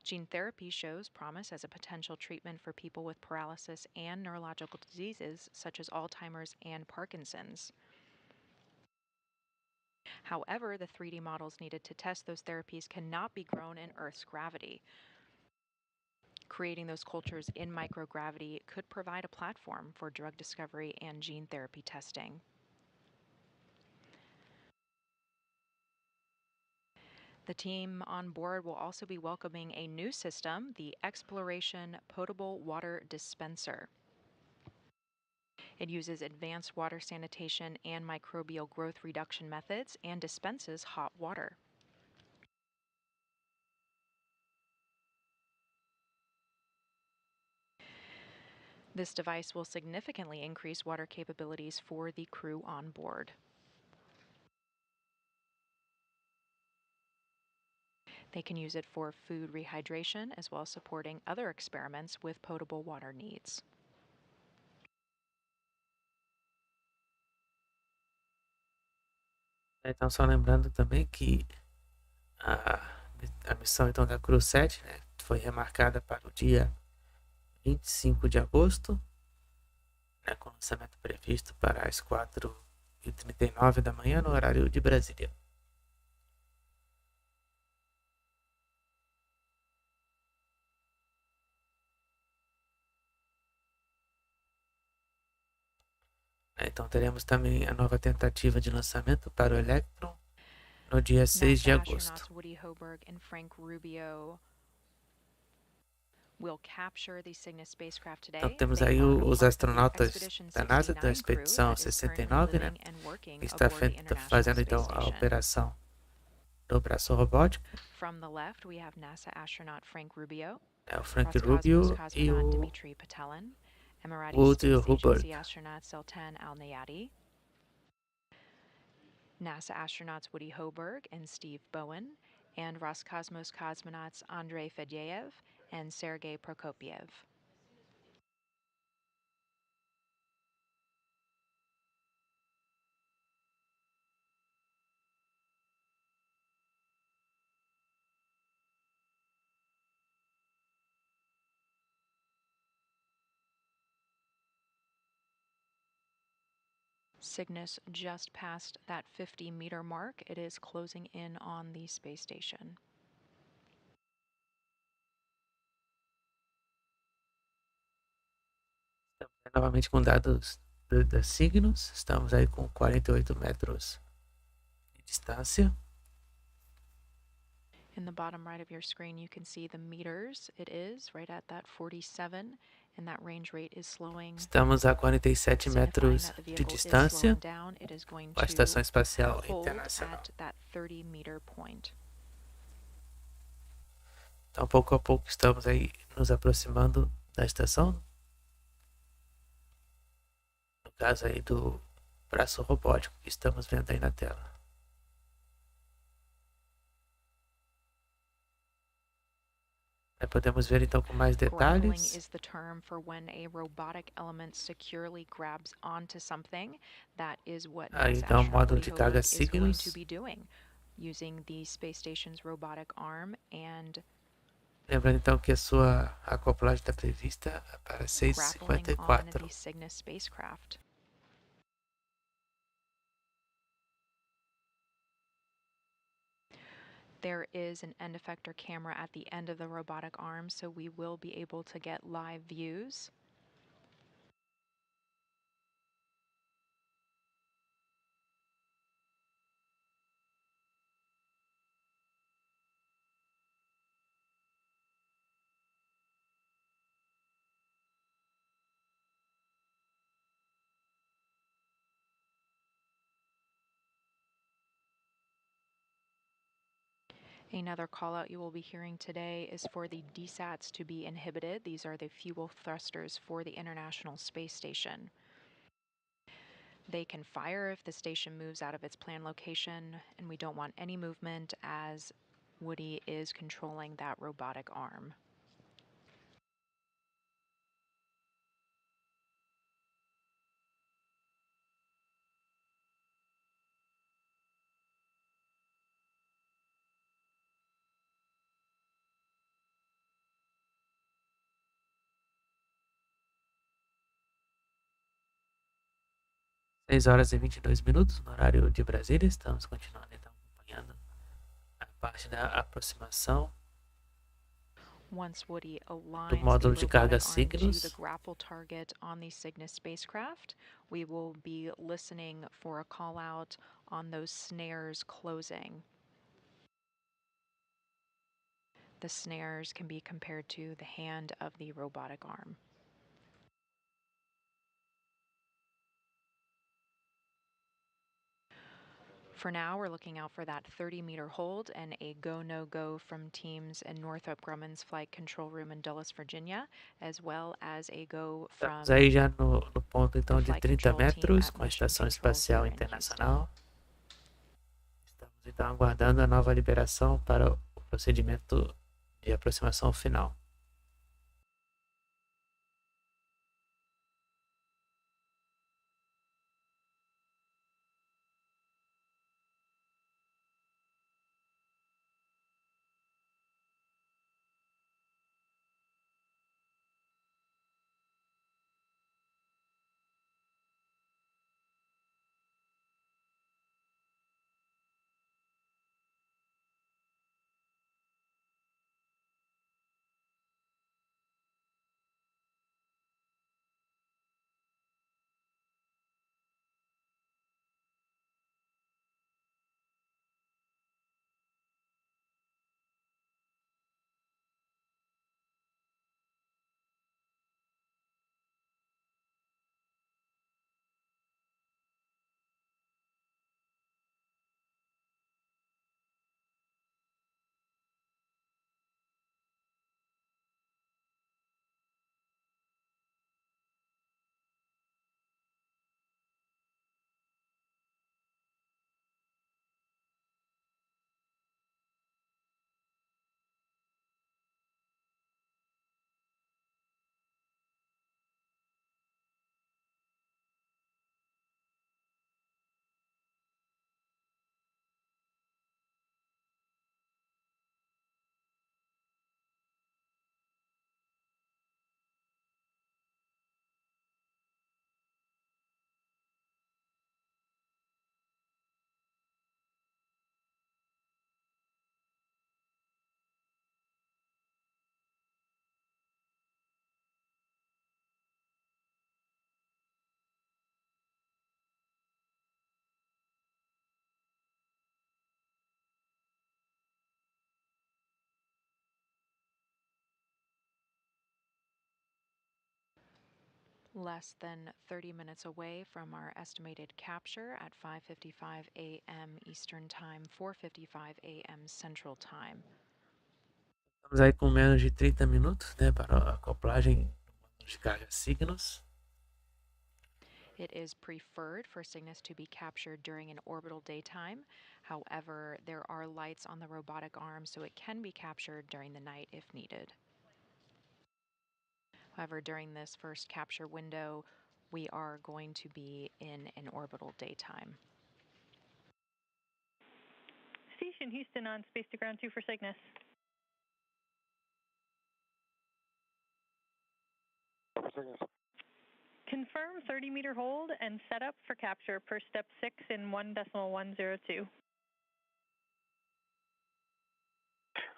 Gene therapy shows promise as a potential treatment for people with paralysis and neurological diseases such as Alzheimer's and Parkinson's. However, the 3D models needed to test those therapies cannot be grown in Earth's gravity. Creating those cultures in microgravity could provide a platform for drug discovery and gene therapy testing. The team on board will also be welcoming a new system, the Exploration Potable Water Dispenser. It uses advanced water sanitation and microbial growth reduction methods and dispenses hot water. This device will significantly increase water capabilities for the crew on board. They can use it for food rehydration as well as supporting other experiments with potable water needs. Então, só lembrando também que a missão então da Cruz 7, né, foi remarcada para o dia 25 de agosto, né, com lançamento previsto para as 4h39 da manhã, no horário de Brasília. Então teremos também a nova tentativa de lançamento para o Electron no dia 6 de agosto. Então temos aí os astronautas da NASA, da expedição 69, né, que está fazendo então a operação do braço robótico. É o Frank Rubio e o Woody Hubbard. NASA astronauts Woody Hoberg and Steve Bowen, and Roscosmos cosmonauts Andrei Fedyaev and Sergei Prokopyev. Cygnus just passed that 50-meter mark. It is closing in on the space station. Estamos novamente com dados da Cygnus. Estamos aí com 48 metros de distância. In the bottom right of your screen, you can see the meters. It is right at that 47, and that range rate is slowing. Estamos a 47 metros de distância com a Estação Espacial Internacional. Então, pouco a pouco, estamos aí nos aproximando da estação. No caso aí do braço robótico que estamos vendo aí na tela. Podemos ver então com mais detalhes. Aí então o módulo de carga Cygnus using the space station's robotic arm and Lembrando então que a sua acoplagem está prevista para grappling on the 6h54. Cygnus spacecraft. There is an end effector camera at the end of the robotic arm, so we will be able to get live views. Another call out you will be hearing today is for the DSATs to be inhibited. These are the fuel thrusters for the International Space Station. They can fire if the station moves out of its planned location, and we don't want any movement as Woody is controlling that robotic arm. Seis horas e 22 minutos no horário de Brasília. Estamos continuando então acompanhando a parte da aproximação Once Woody do aligns módulo the de carga robotic arm to the Cygnus. grapple target on the Cygnus spacecraft, we will be listening for a call out on those snares closing. The snares can be compared to the hand of the robotic arm. For now, we're looking out for that 30-meter hold and a go-no-go from teams in Northrop Grumman's flight control room in Dulles, Virginia, as well as a go from Estamos aí já no ponto então the de flight 30 control team metros at com a Mission Estação Control Espacial here in Houston. Internacional. Estamos então aguardando a nova liberação para o procedimento de aproximação final. Less than 30 minutes away from our estimated capture at 5:55 a.m. Eastern Time, 4:55 a.m. Central Time. Estamos aí com menos de 30 minutos, né, para a acoplagem do módulo de carga Cygnus. It is preferred for Cygnus to be captured during an orbital daytime. However, there are lights on the robotic arm, so it can be captured during the night if needed. However, during this first capture window, we are going to be in an orbital daytime. Station Houston on Space to Ground 2 for Cygnus. For Cygnus. Confirm 30-meter hold and setup for capture per step 6 in 1.102.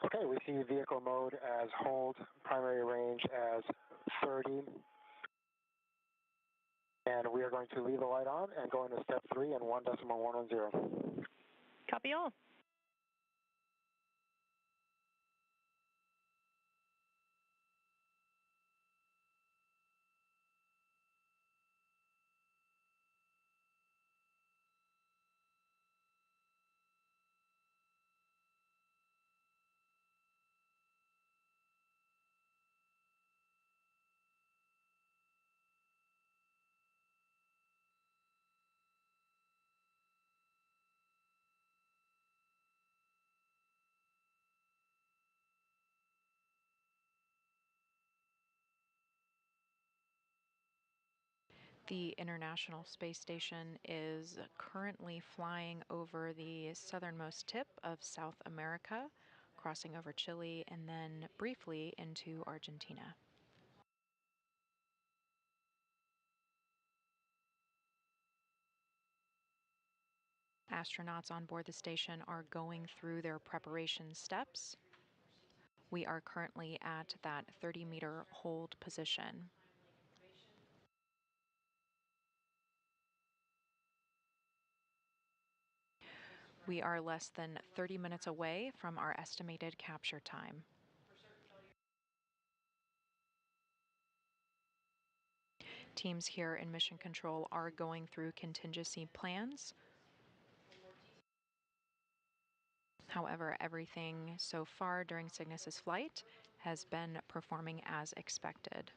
Okay, we see vehicle mode as hold, primary range as 30. And we are going to leave the light on and go into step 3 in 1.110. Copy all. The International Space Station is currently flying over the southernmost tip of South America, crossing over Chile, and then briefly into Argentina. Astronauts on board the station are going through their preparation steps. We are currently at that 30-meter hold position. We are less than 30 minutes away from our estimated capture time. Teams here in Mission Control are going through contingency plans. However, everything so far during Cygnus's flight has been performing as expected.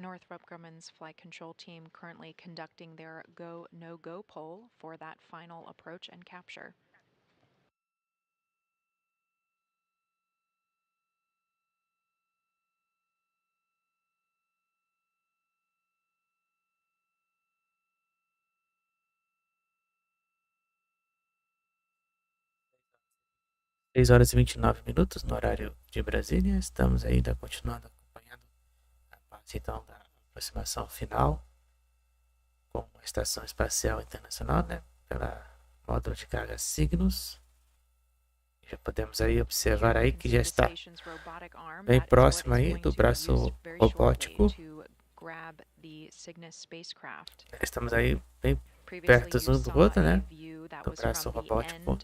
Northrop Grumman's flight control team currently conducting their go, no-go poll for that final approach and capture. Seis horas e 29 minutos no horário de Brasília. Estamos ainda continuando acompanhando a parte então da aproximação final com a Estação Espacial Internacional, né, pela módulo de carga Cygnus. Já podemos aí observar aí que já está bem próximo aí do braço robótico. Estamos aí bem perto um do outro, né, do braço robótico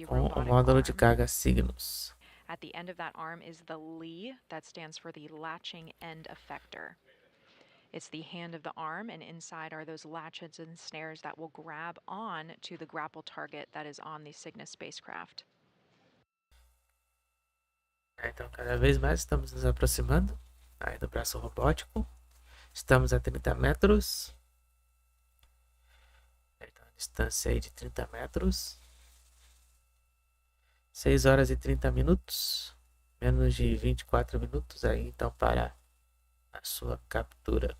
com o módulo de carga Cygnus. At the end of that arm is the lee, that stands for the latching end effector. It's the hand of the arm, and inside are those latches and snares that will grab on to the grapple target that is on the Cygnus spacecraft. Então, cada vez mais estamos nos aproximando aí do braço robótico. Estamos a 30 metros. Então, a distância aí de 30 metros. 6 horas e 30 minutos. Menos de 24 minutos aí, então, para a sua captura.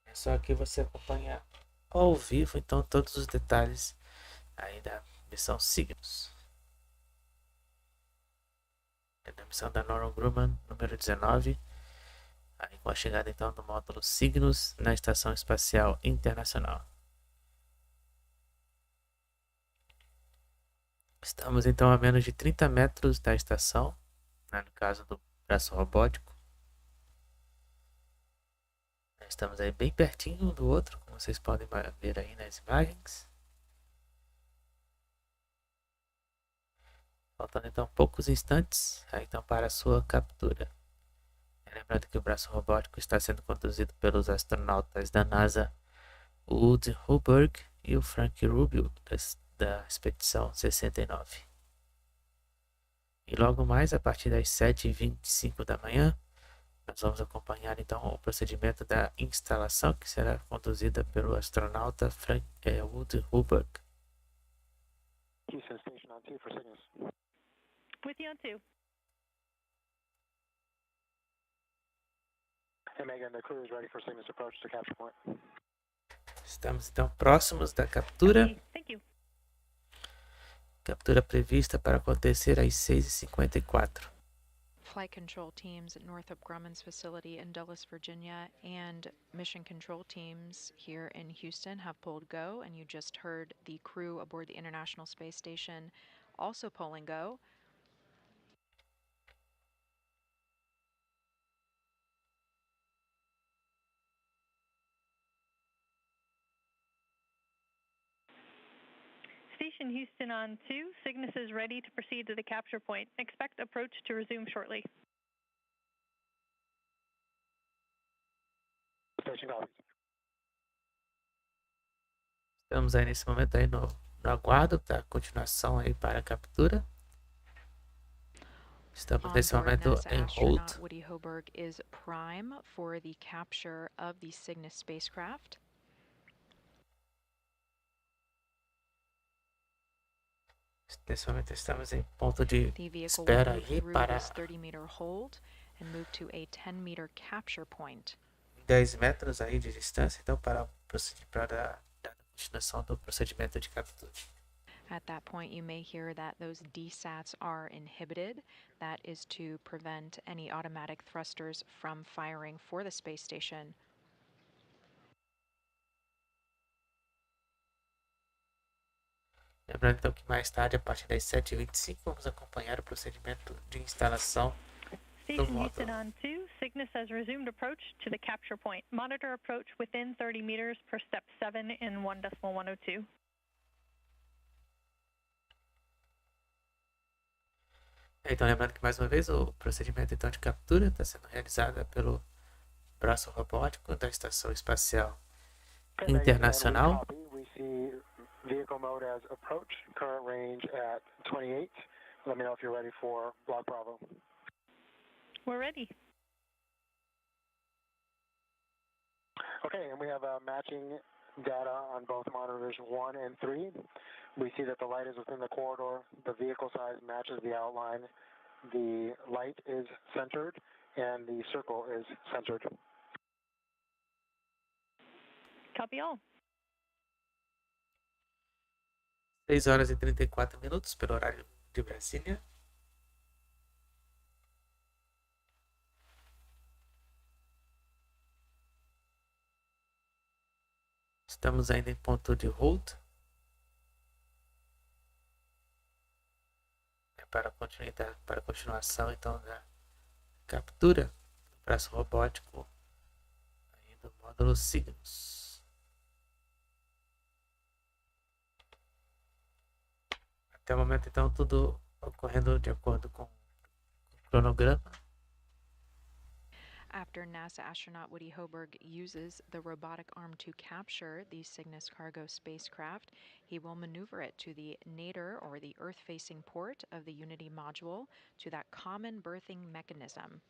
É só que você acompanhar ao vivo, então, todos os detalhes aí da missão Cygnus. É da missão da Northrop Grumman, número 19. Aí com a chegada, então, do módulo Cygnus na Estação Espacial Internacional. Estamos, então, a menos de 30 metros da estação, né, no caso do braço robótico. Estamos aí bem pertinho um do outro, como vocês podem ver aí nas imagens. Faltando então poucos instantes aí, então, para a sua captura. Lembrando que o braço robótico está sendo conduzido pelos astronautas da NASA, o Woody Hoberg e o Frank Rubio, da Expedição 69. E logo mais, a partir das 7h25 da manhã, nós vamos acompanhar então o procedimento da instalação, que será conduzida pelo astronauta Woody Hoberg. Houston Station on 2 for Cygnus. With you on 2. Hey Megan, the crew is ready for Cygnus approach to capture point. Estamos então próximos da captura. Okay, thank you. Captura prevista para acontecer às 6h54. Flight control teams at Northrop Grumman's facility in Dulles, Virginia, and mission control teams here in Houston have pulled go, and you just heard the crew aboard the International Space Station also pulling go. Station Houston on 2. Cygnus is ready to proceed to the capture point. Expect approach to resume shortly. Station copies. Estamos aí nesse momento aí no aguardo da continuação aí para a captura. Estamos nesse momento em hold. Woody Hoberg is prime for the capture of the Cygnus spacecraft. Nesse momento estamos em ponto de espera aí para 30-meter hold and move to a 10-meter capture point. 10 metros aí de distância, então para dar continuação do procedimento de captura. At that point, you may hear that those DSATs are inhibited. That is to prevent any automatic thrusters from firing for the space station. Lembrando então que mais tarde, a partir das 7h25, vamos acompanhar o procedimento de instalação do Station módulo. Houston on 2. Cygnus has resumed approach to the capture point. Monitor approach within 30 meters per step 7 in 1.102. Então, lembrando que mais uma vez o procedimento então, de captura está sendo realizado pelo Braço Robótico da Estação Espacial Internacional. Vehicle mode as approach, current range at 28. Let me know if you're ready for block Bravo. We're ready. Okay, and we have matching data on both monitors 1 and 3. We see that the light is within the corridor, the vehicle size matches the outline, the light is centered, and the circle is centered. Copy all. 6h34 pelo horário de Brasília. Estamos ainda em ponto de hold. Para a continuação então da captura do braço robótico aí do módulo Cygnus. Até o momento, então, tudo ocorrendo de acordo com o cronograma. After NASA astronaut Woody Hoberg uses the robotic arm to capture the Cygnus cargo spacecraft, he will maneuver it to the nadir, or the Earth-facing port of the Unity module, to that common berthing mechanism.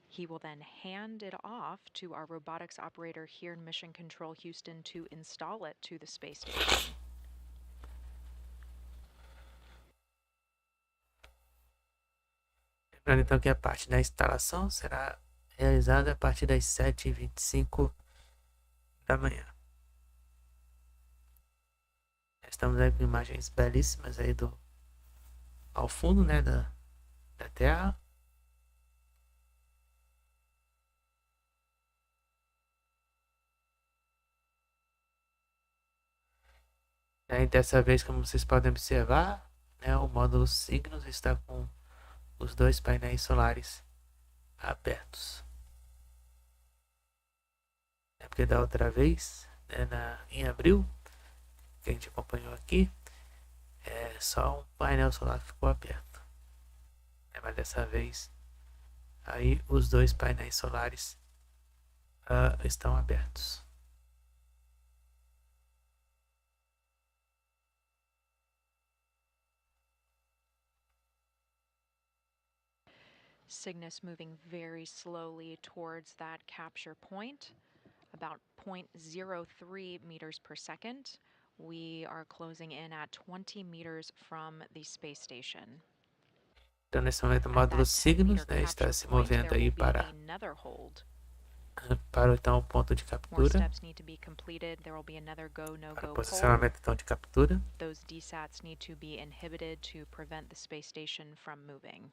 He will then hand it off to our robotics operator here in Mission Control Houston to install it to the space station. Lembrando então que a parte da instalação será realizada a partir das 7h25 da manhã. Estamos aí com imagens belíssimas aí ao fundo, né, da Terra. E aí, dessa vez, como vocês podem observar, né, o módulo Cygnus está com os dois painéis solares abertos. É porque da outra vez, né, em abril, que a gente acompanhou aqui, É só um painel solar que ficou aberto. Mas dessa vez, aí os dois painéis solares estão abertos. Cygnus moving very slowly towards that capture point, about 0.03 meters per second. We are closing in at 20 meters from the space station. Então, nesse momento, o módulo Cygnus, né, está se movendo aí para então, o ponto de captura. Para o posicionamento então, de captura. Those DSATs need to be inhibited to prevent the space station from moving.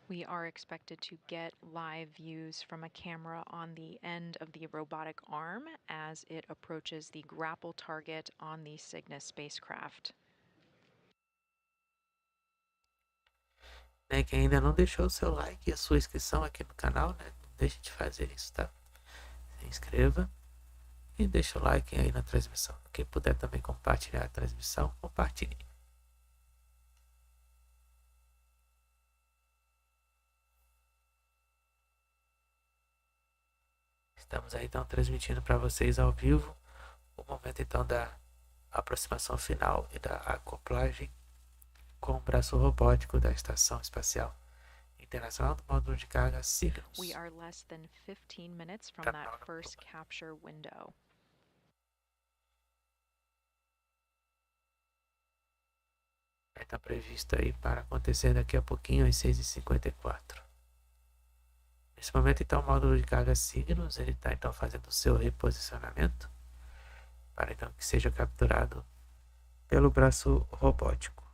We are expected to get live views from a camera on the end of the robotic arm as it approaches the grapple target on the Cygnus spacecraft. Quem ainda não deixou o seu like e a sua inscrição aqui no canal, né? Não deixe de fazer isso, tá? Se inscreva e deixa o like aí na transmissão. Quem puder também compartilhar a transmissão, compartilhe. Estamos aí então transmitindo para vocês ao vivo o momento então da aproximação final e da acoplagem com o braço robótico da Estação Espacial Internacional do módulo de carga Cygnus. We are less than 15 minutes from that first capture window. Está previsto aí para acontecer daqui a pouquinho às 6h54. Nesse momento, então, o módulo de carga Cygnus, ele está então fazendo o seu reposicionamento para então que seja capturado pelo braço robótico.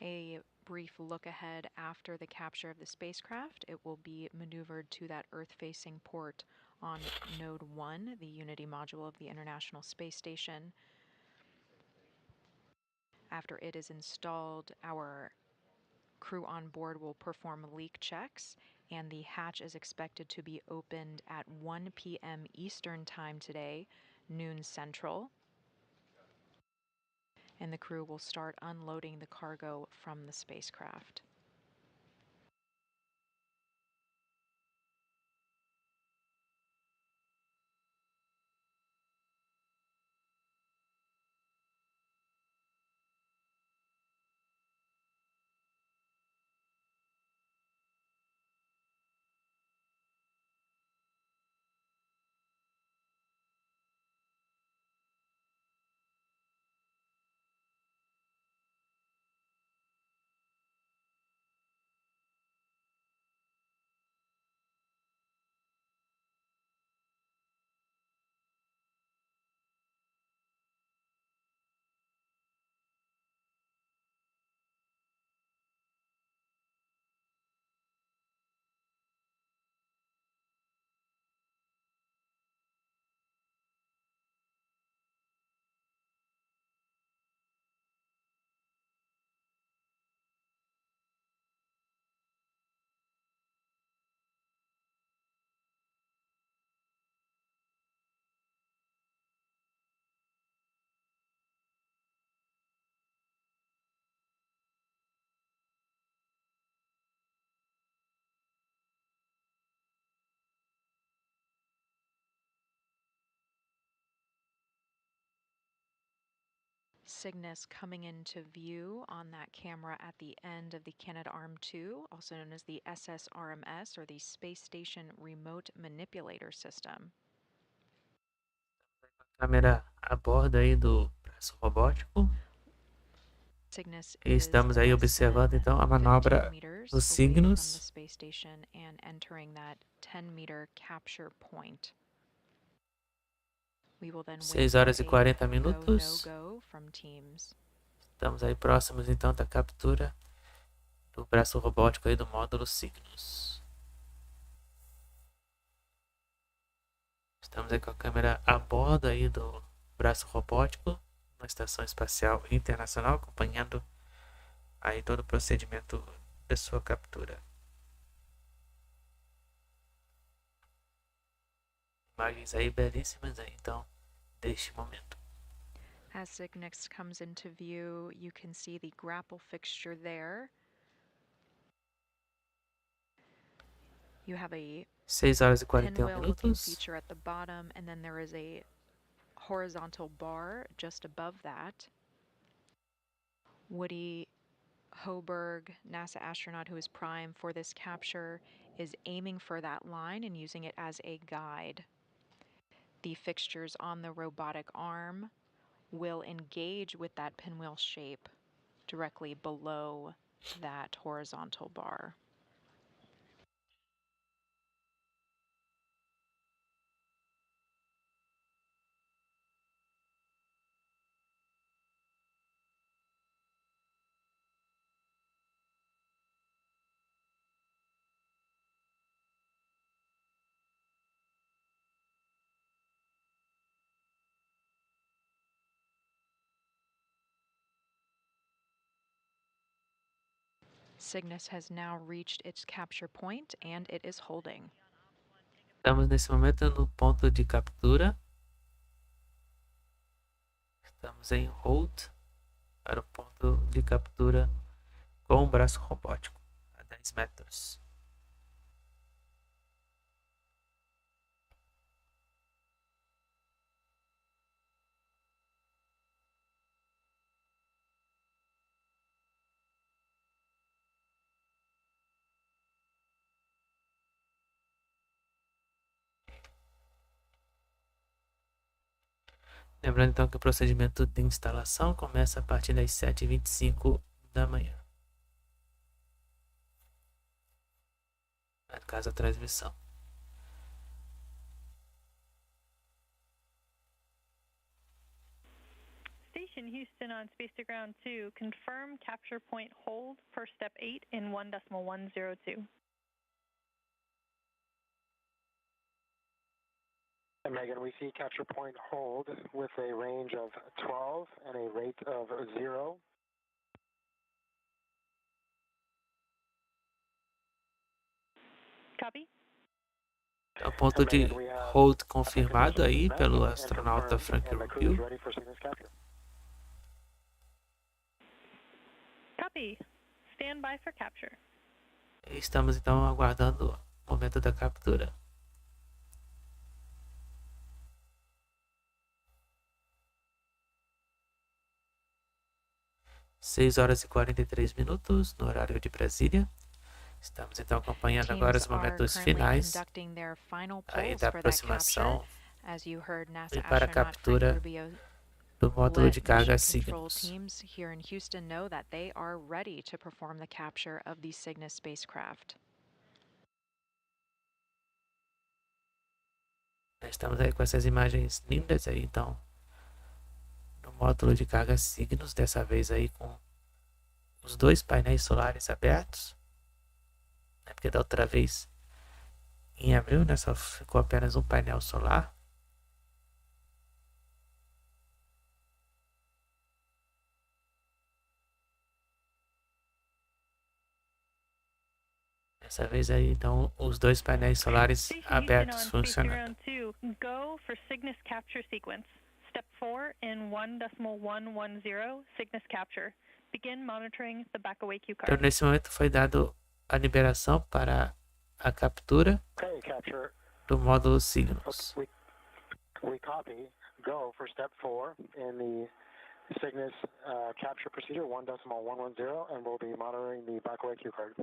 A brief look ahead after the capture of the spacecraft. It will be maneuvered to that Earth-facing port on Node 1, the Unity module of the International Space Station. After it is installed, our crew on board will perform leak checks, and the hatch is expected to be opened at 1 p.m. Eastern Time today, noon Central. And the crew will start unloading the cargo from the spacecraft. Cygnus coming into view on that camera at the end of the Canadarm2, also known as the SSRMS, or the Space Station Remote Manipulator System. Câmera a bordo aí do braço robótico. Cygnus E estamos aí observando então a manobra do Cygnus. Space Station and entering that 10-meter capture point. 6h40. Estamos aí próximos então da captura do braço robótico aí do módulo Cygnus. Estamos aí com a câmera a bordo aí do braço robótico na Estação Espacial Internacional, acompanhando aí todo o procedimento da sua captura. Imagens aí belíssimas aí, então, deste momento. As Cygnus comes into view, you can see the grapple fixture there. You have a 6 horas e 41 pinwheel looking minutos. feature at the bottom, and then there is a horizontal bar just above that. Woody Hoberg, NASA astronaut who is prime for this capture, is aiming for that line and using it as a guide. The fixtures on the robotic arm will engage with that pinwheel shape directly below that horizontal bar. Cygnus has now reached its capture point and it is holding. Estamos nesse momento no ponto de captura. Estamos em hold para o ponto de captura com o braço robótico a 10 metros. Lembrando então que o procedimento de instalação começa a partir das 7h25 da manhã. No caso, a transmissão. Station Houston on Space to Ground 2, confirm capture point hold per step 8 in 1.102. And Megan, we see capture point hold with a range of 12 and a rate of 0. Copy. É o ponto de hold confirmado aí pelo astronauta Frank Rubio. Copy. Stand by for capture. Estamos então aguardando o momento da captura. Seis horas e 43 minutos no horário de Brasília. Estamos então acompanhando agora os momentos finais aí da aproximação e para a captura do módulo de carga Cygnus. Teams here in Houston know that they are ready to perform the capture of the Cygnus spacecraft. Estamos aí com essas imagens lindas aí, então, no módulo de carga Cygnus, dessa vez aí com os dois painéis solares abertos, né, porque da outra vez, em abril, né, só ficou apenas um painel solar. Dessa vez aí, então, os dois painéis solares abertos funcionando. Go for Cygnus capture sequence. Step 4 in 1.110 Cygnus capture. Begin monitoring the back away cue card. Então, nesse momento foi dado a liberação para a captura do módulo Cygnus. We copy. Go for step 4 in the Cygnus capture procedure 1.110, and we'll be monitoring the back away cue card.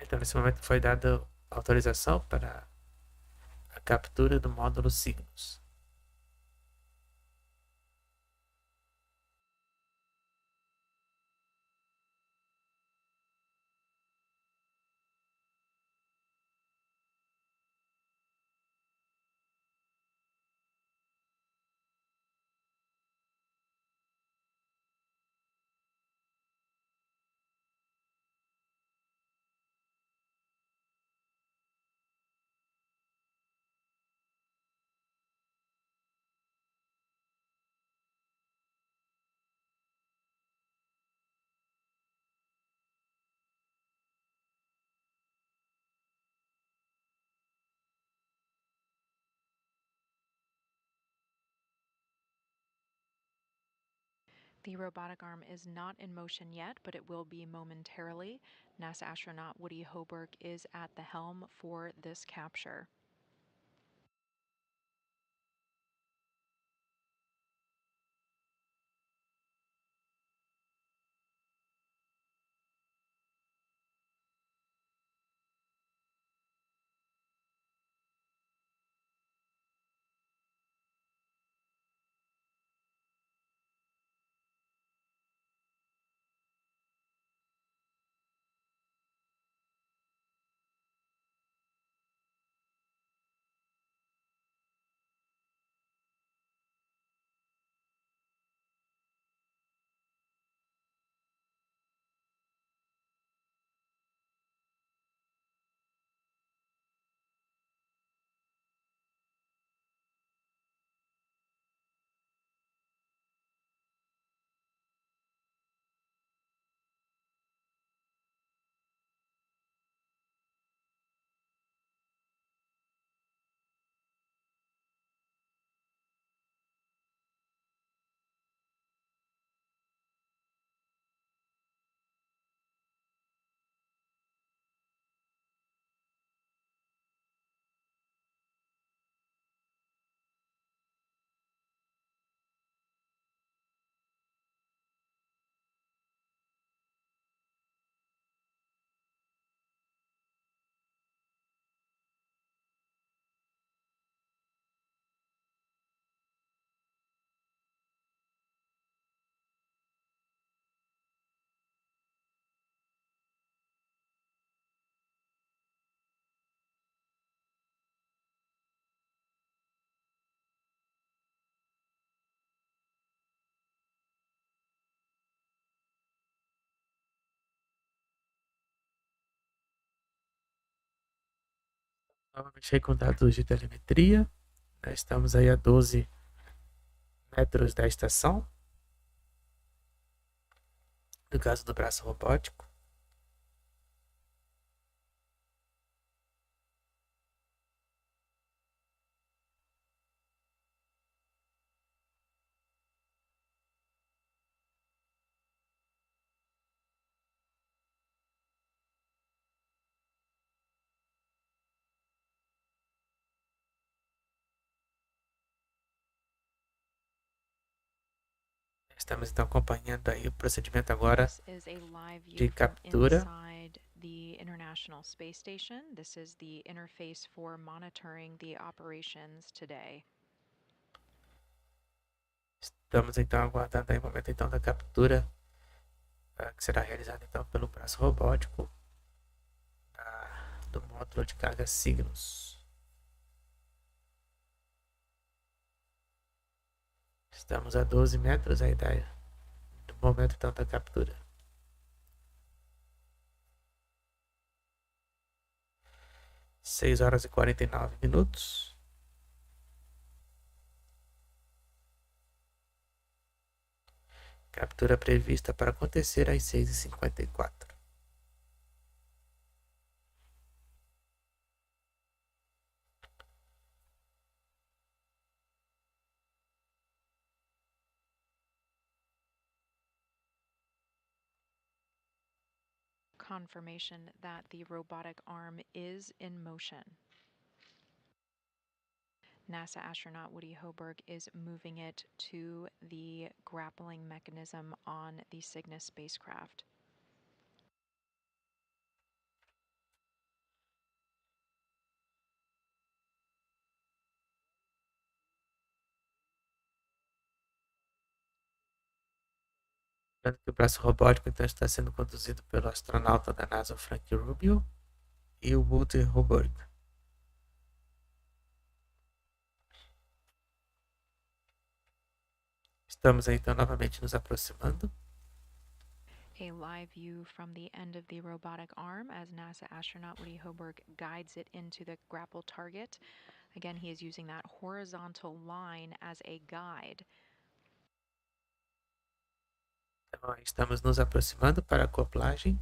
Então, nesse momento foi dada autorização para a captura do módulo Cygnus. The robotic arm is not in motion yet, but it will be momentarily. NASA astronaut Woody Hoburg is at the helm for this capture. Novamente aí com dados de telemetria. Nós estamos aí a 12 metros da estação. No caso do braço robótico. Estamos então acompanhando aí o procedimento agora This is a live de view from captura. inside the International Space Station. This is the interface for monitoring the operations today. Estamos então aguardando aí o momento então da captura, que será realizada então pelo braço robótico do módulo de carga Cygnus. Estamos a 12 metros aí do momento então da captura. Seis horas e 49 minutos. Captura prevista para acontecer às 6h54. Confirmation that the robotic arm is in motion. NASA astronaut Woody Hoburg is moving it to the grappling mechanism on the Cygnus spacecraft. Lembrando que o braço robótico então está sendo conduzido pelo astronauta da NASA Frank Rubio e o Woody Hoburg. Estamos aí então novamente nos aproximando. A live view from the end of the robotic arm as NASA astronaut Woody Hoburg guides it into the grapple target. Again, he is using that horizontal line as a guide. Então, estamos nos aproximando para a acoplagem.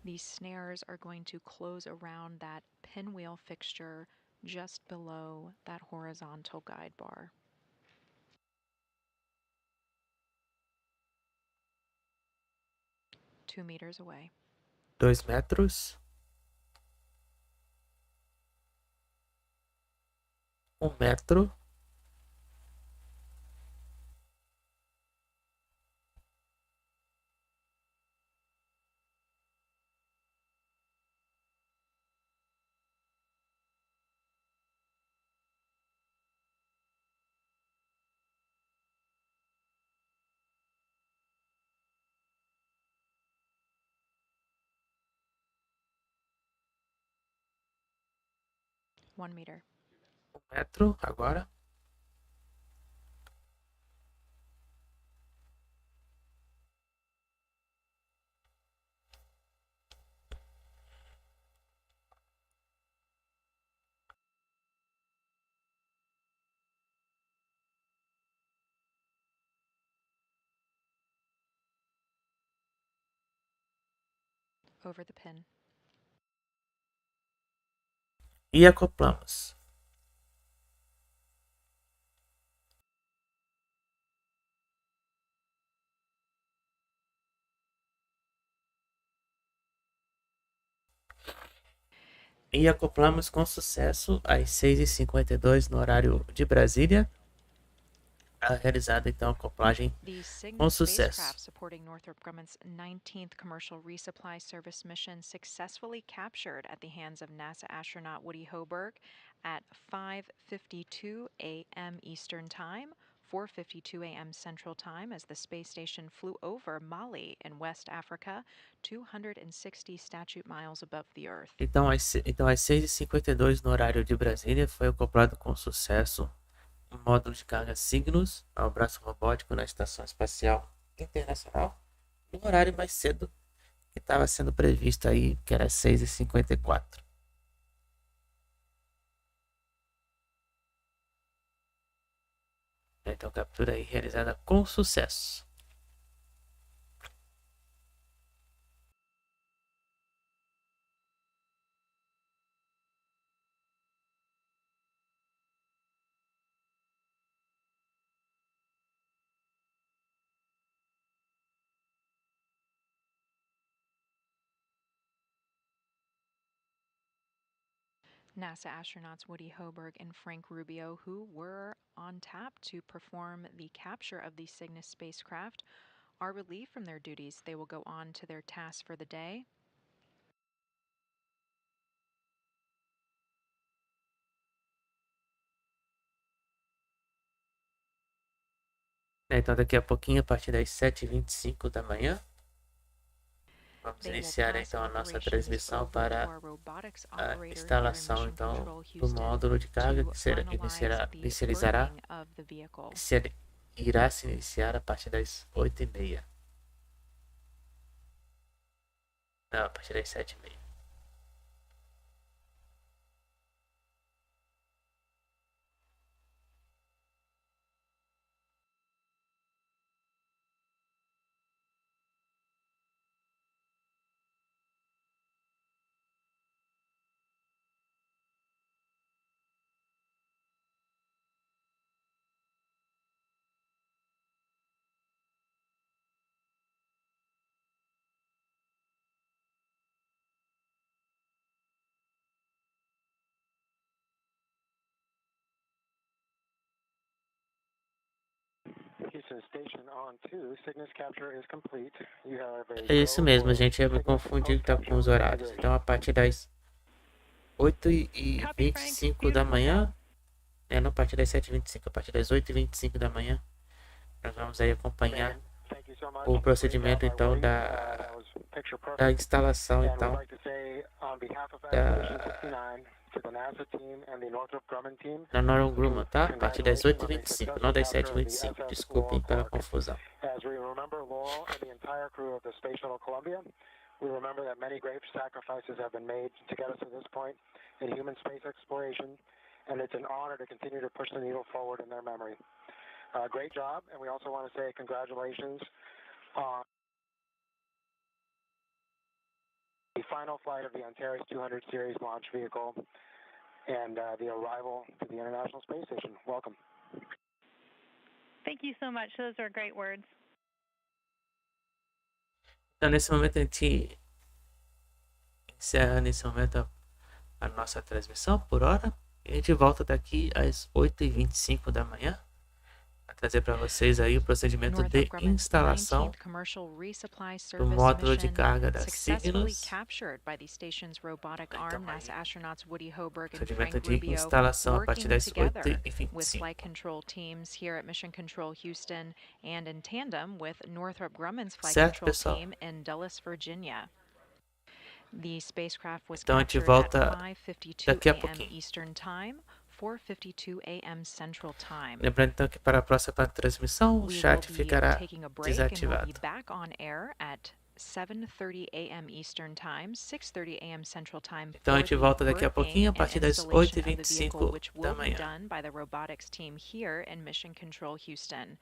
These snares are going to close around that pinwheel fixture just below that horizontal guide bar. 2 meters away. 2 metros. 1 metro. One meter. 1 metro agora. Over the pin. E acoplamos. E acoplamos com sucesso às 6h52 no horário de Brasília. Realizada então a acoplagem The Cygnus com sucesso. spacecraft supporting Northrop Grumman's 19th commercial resupply service mission successfully captured at the hands of NASA astronaut Woody Hoberg at 5:52 a.m. Eastern Time, 4:52 a.m. Central Time, as the space station flew over Mali in West Africa, 260 statute miles above the Earth. Então às 6h52 no horário de Brasília foi acoplado com sucesso o módulo de carga Cygnus ao braço robótico na Estação Espacial Internacional, no horário mais cedo que estava sendo previsto aí, que era 6h54. Então, captura aí realizada com sucesso. NASA astronauts Woody Hoberg and Frank Rubio, who were on tap to perform the capture of the Cygnus spacecraft, are relieved from their duties. They will go on to their tasks for the day. Então, daqui a pouquinho, a partir das 7h25 da manhã, vamos They will iniciar pass então a nossa operations transmissão over to para our robotics a operator here in instalação Mission então Control do Houston módulo de carga to que finalize the inicializará, berthing of the vehicle. irá se iniciar a partir das 8h30. Não, a partir das 7h30. Houston Station on 2, Cygnus capture is complete. You have a É isso mesmo, gente. Eu me confundi com os horários. Então, a partir das 8h25 da manhã, não a partir das 7h25, a partir das 8h25 da manhã, nós vamos aí acompanhar o procedimento então da instalação então da Northrop Grumman, tá? A partir das 8h25, não das 7h25. Desculpem pela confusão. We remember that many great sacrifices have been made to get us to this point in human space exploration, and it's an honor to continue to push the needle forward in their memory. Great job, and we also want to say congratulations on the final flight of the Antares 200 series launch vehicle and the arrival to the International Space Station. Welcome. Thank you so much. Those are great words. Então, nesse momento, a gente encerra a nossa transmissão por hora. E a gente volta daqui às 8h25 da manhã a trazer para vocês aí o procedimento de instalação do módulo de carga da Cygnus. Então, procedimento de instalação a partir das 8h25. Certo, pessoal? The spacecraft was Então a gente captured volta at 5:52 daqui a a.m. pouquinho. Eastern Time, 4:52 a.m. Central Time. Lembrando então que para a próxima transmissão o chat ficará desativado. Back on air at 7:30 a.m. Eastern Time, 6:30 a.m. Central Time. Então a gente volta daqui a pouquinho a partir das 8h25 da manhã. Done by the robotics team here in Mission Control Houston.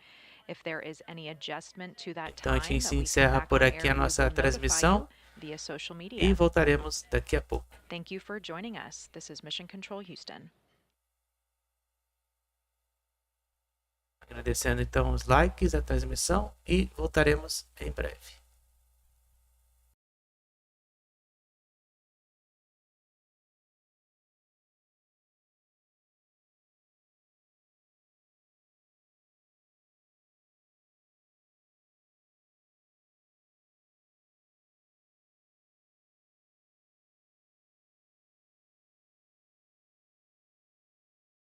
If there is any adjustment to that Então a time, gente encerra por aqui a nossa transmissão via social media. E voltaremos daqui a pouco. Thank you for joining us. This is Mission Control Houston. Agradecendo então os likes, a transmissão e voltaremos em breve.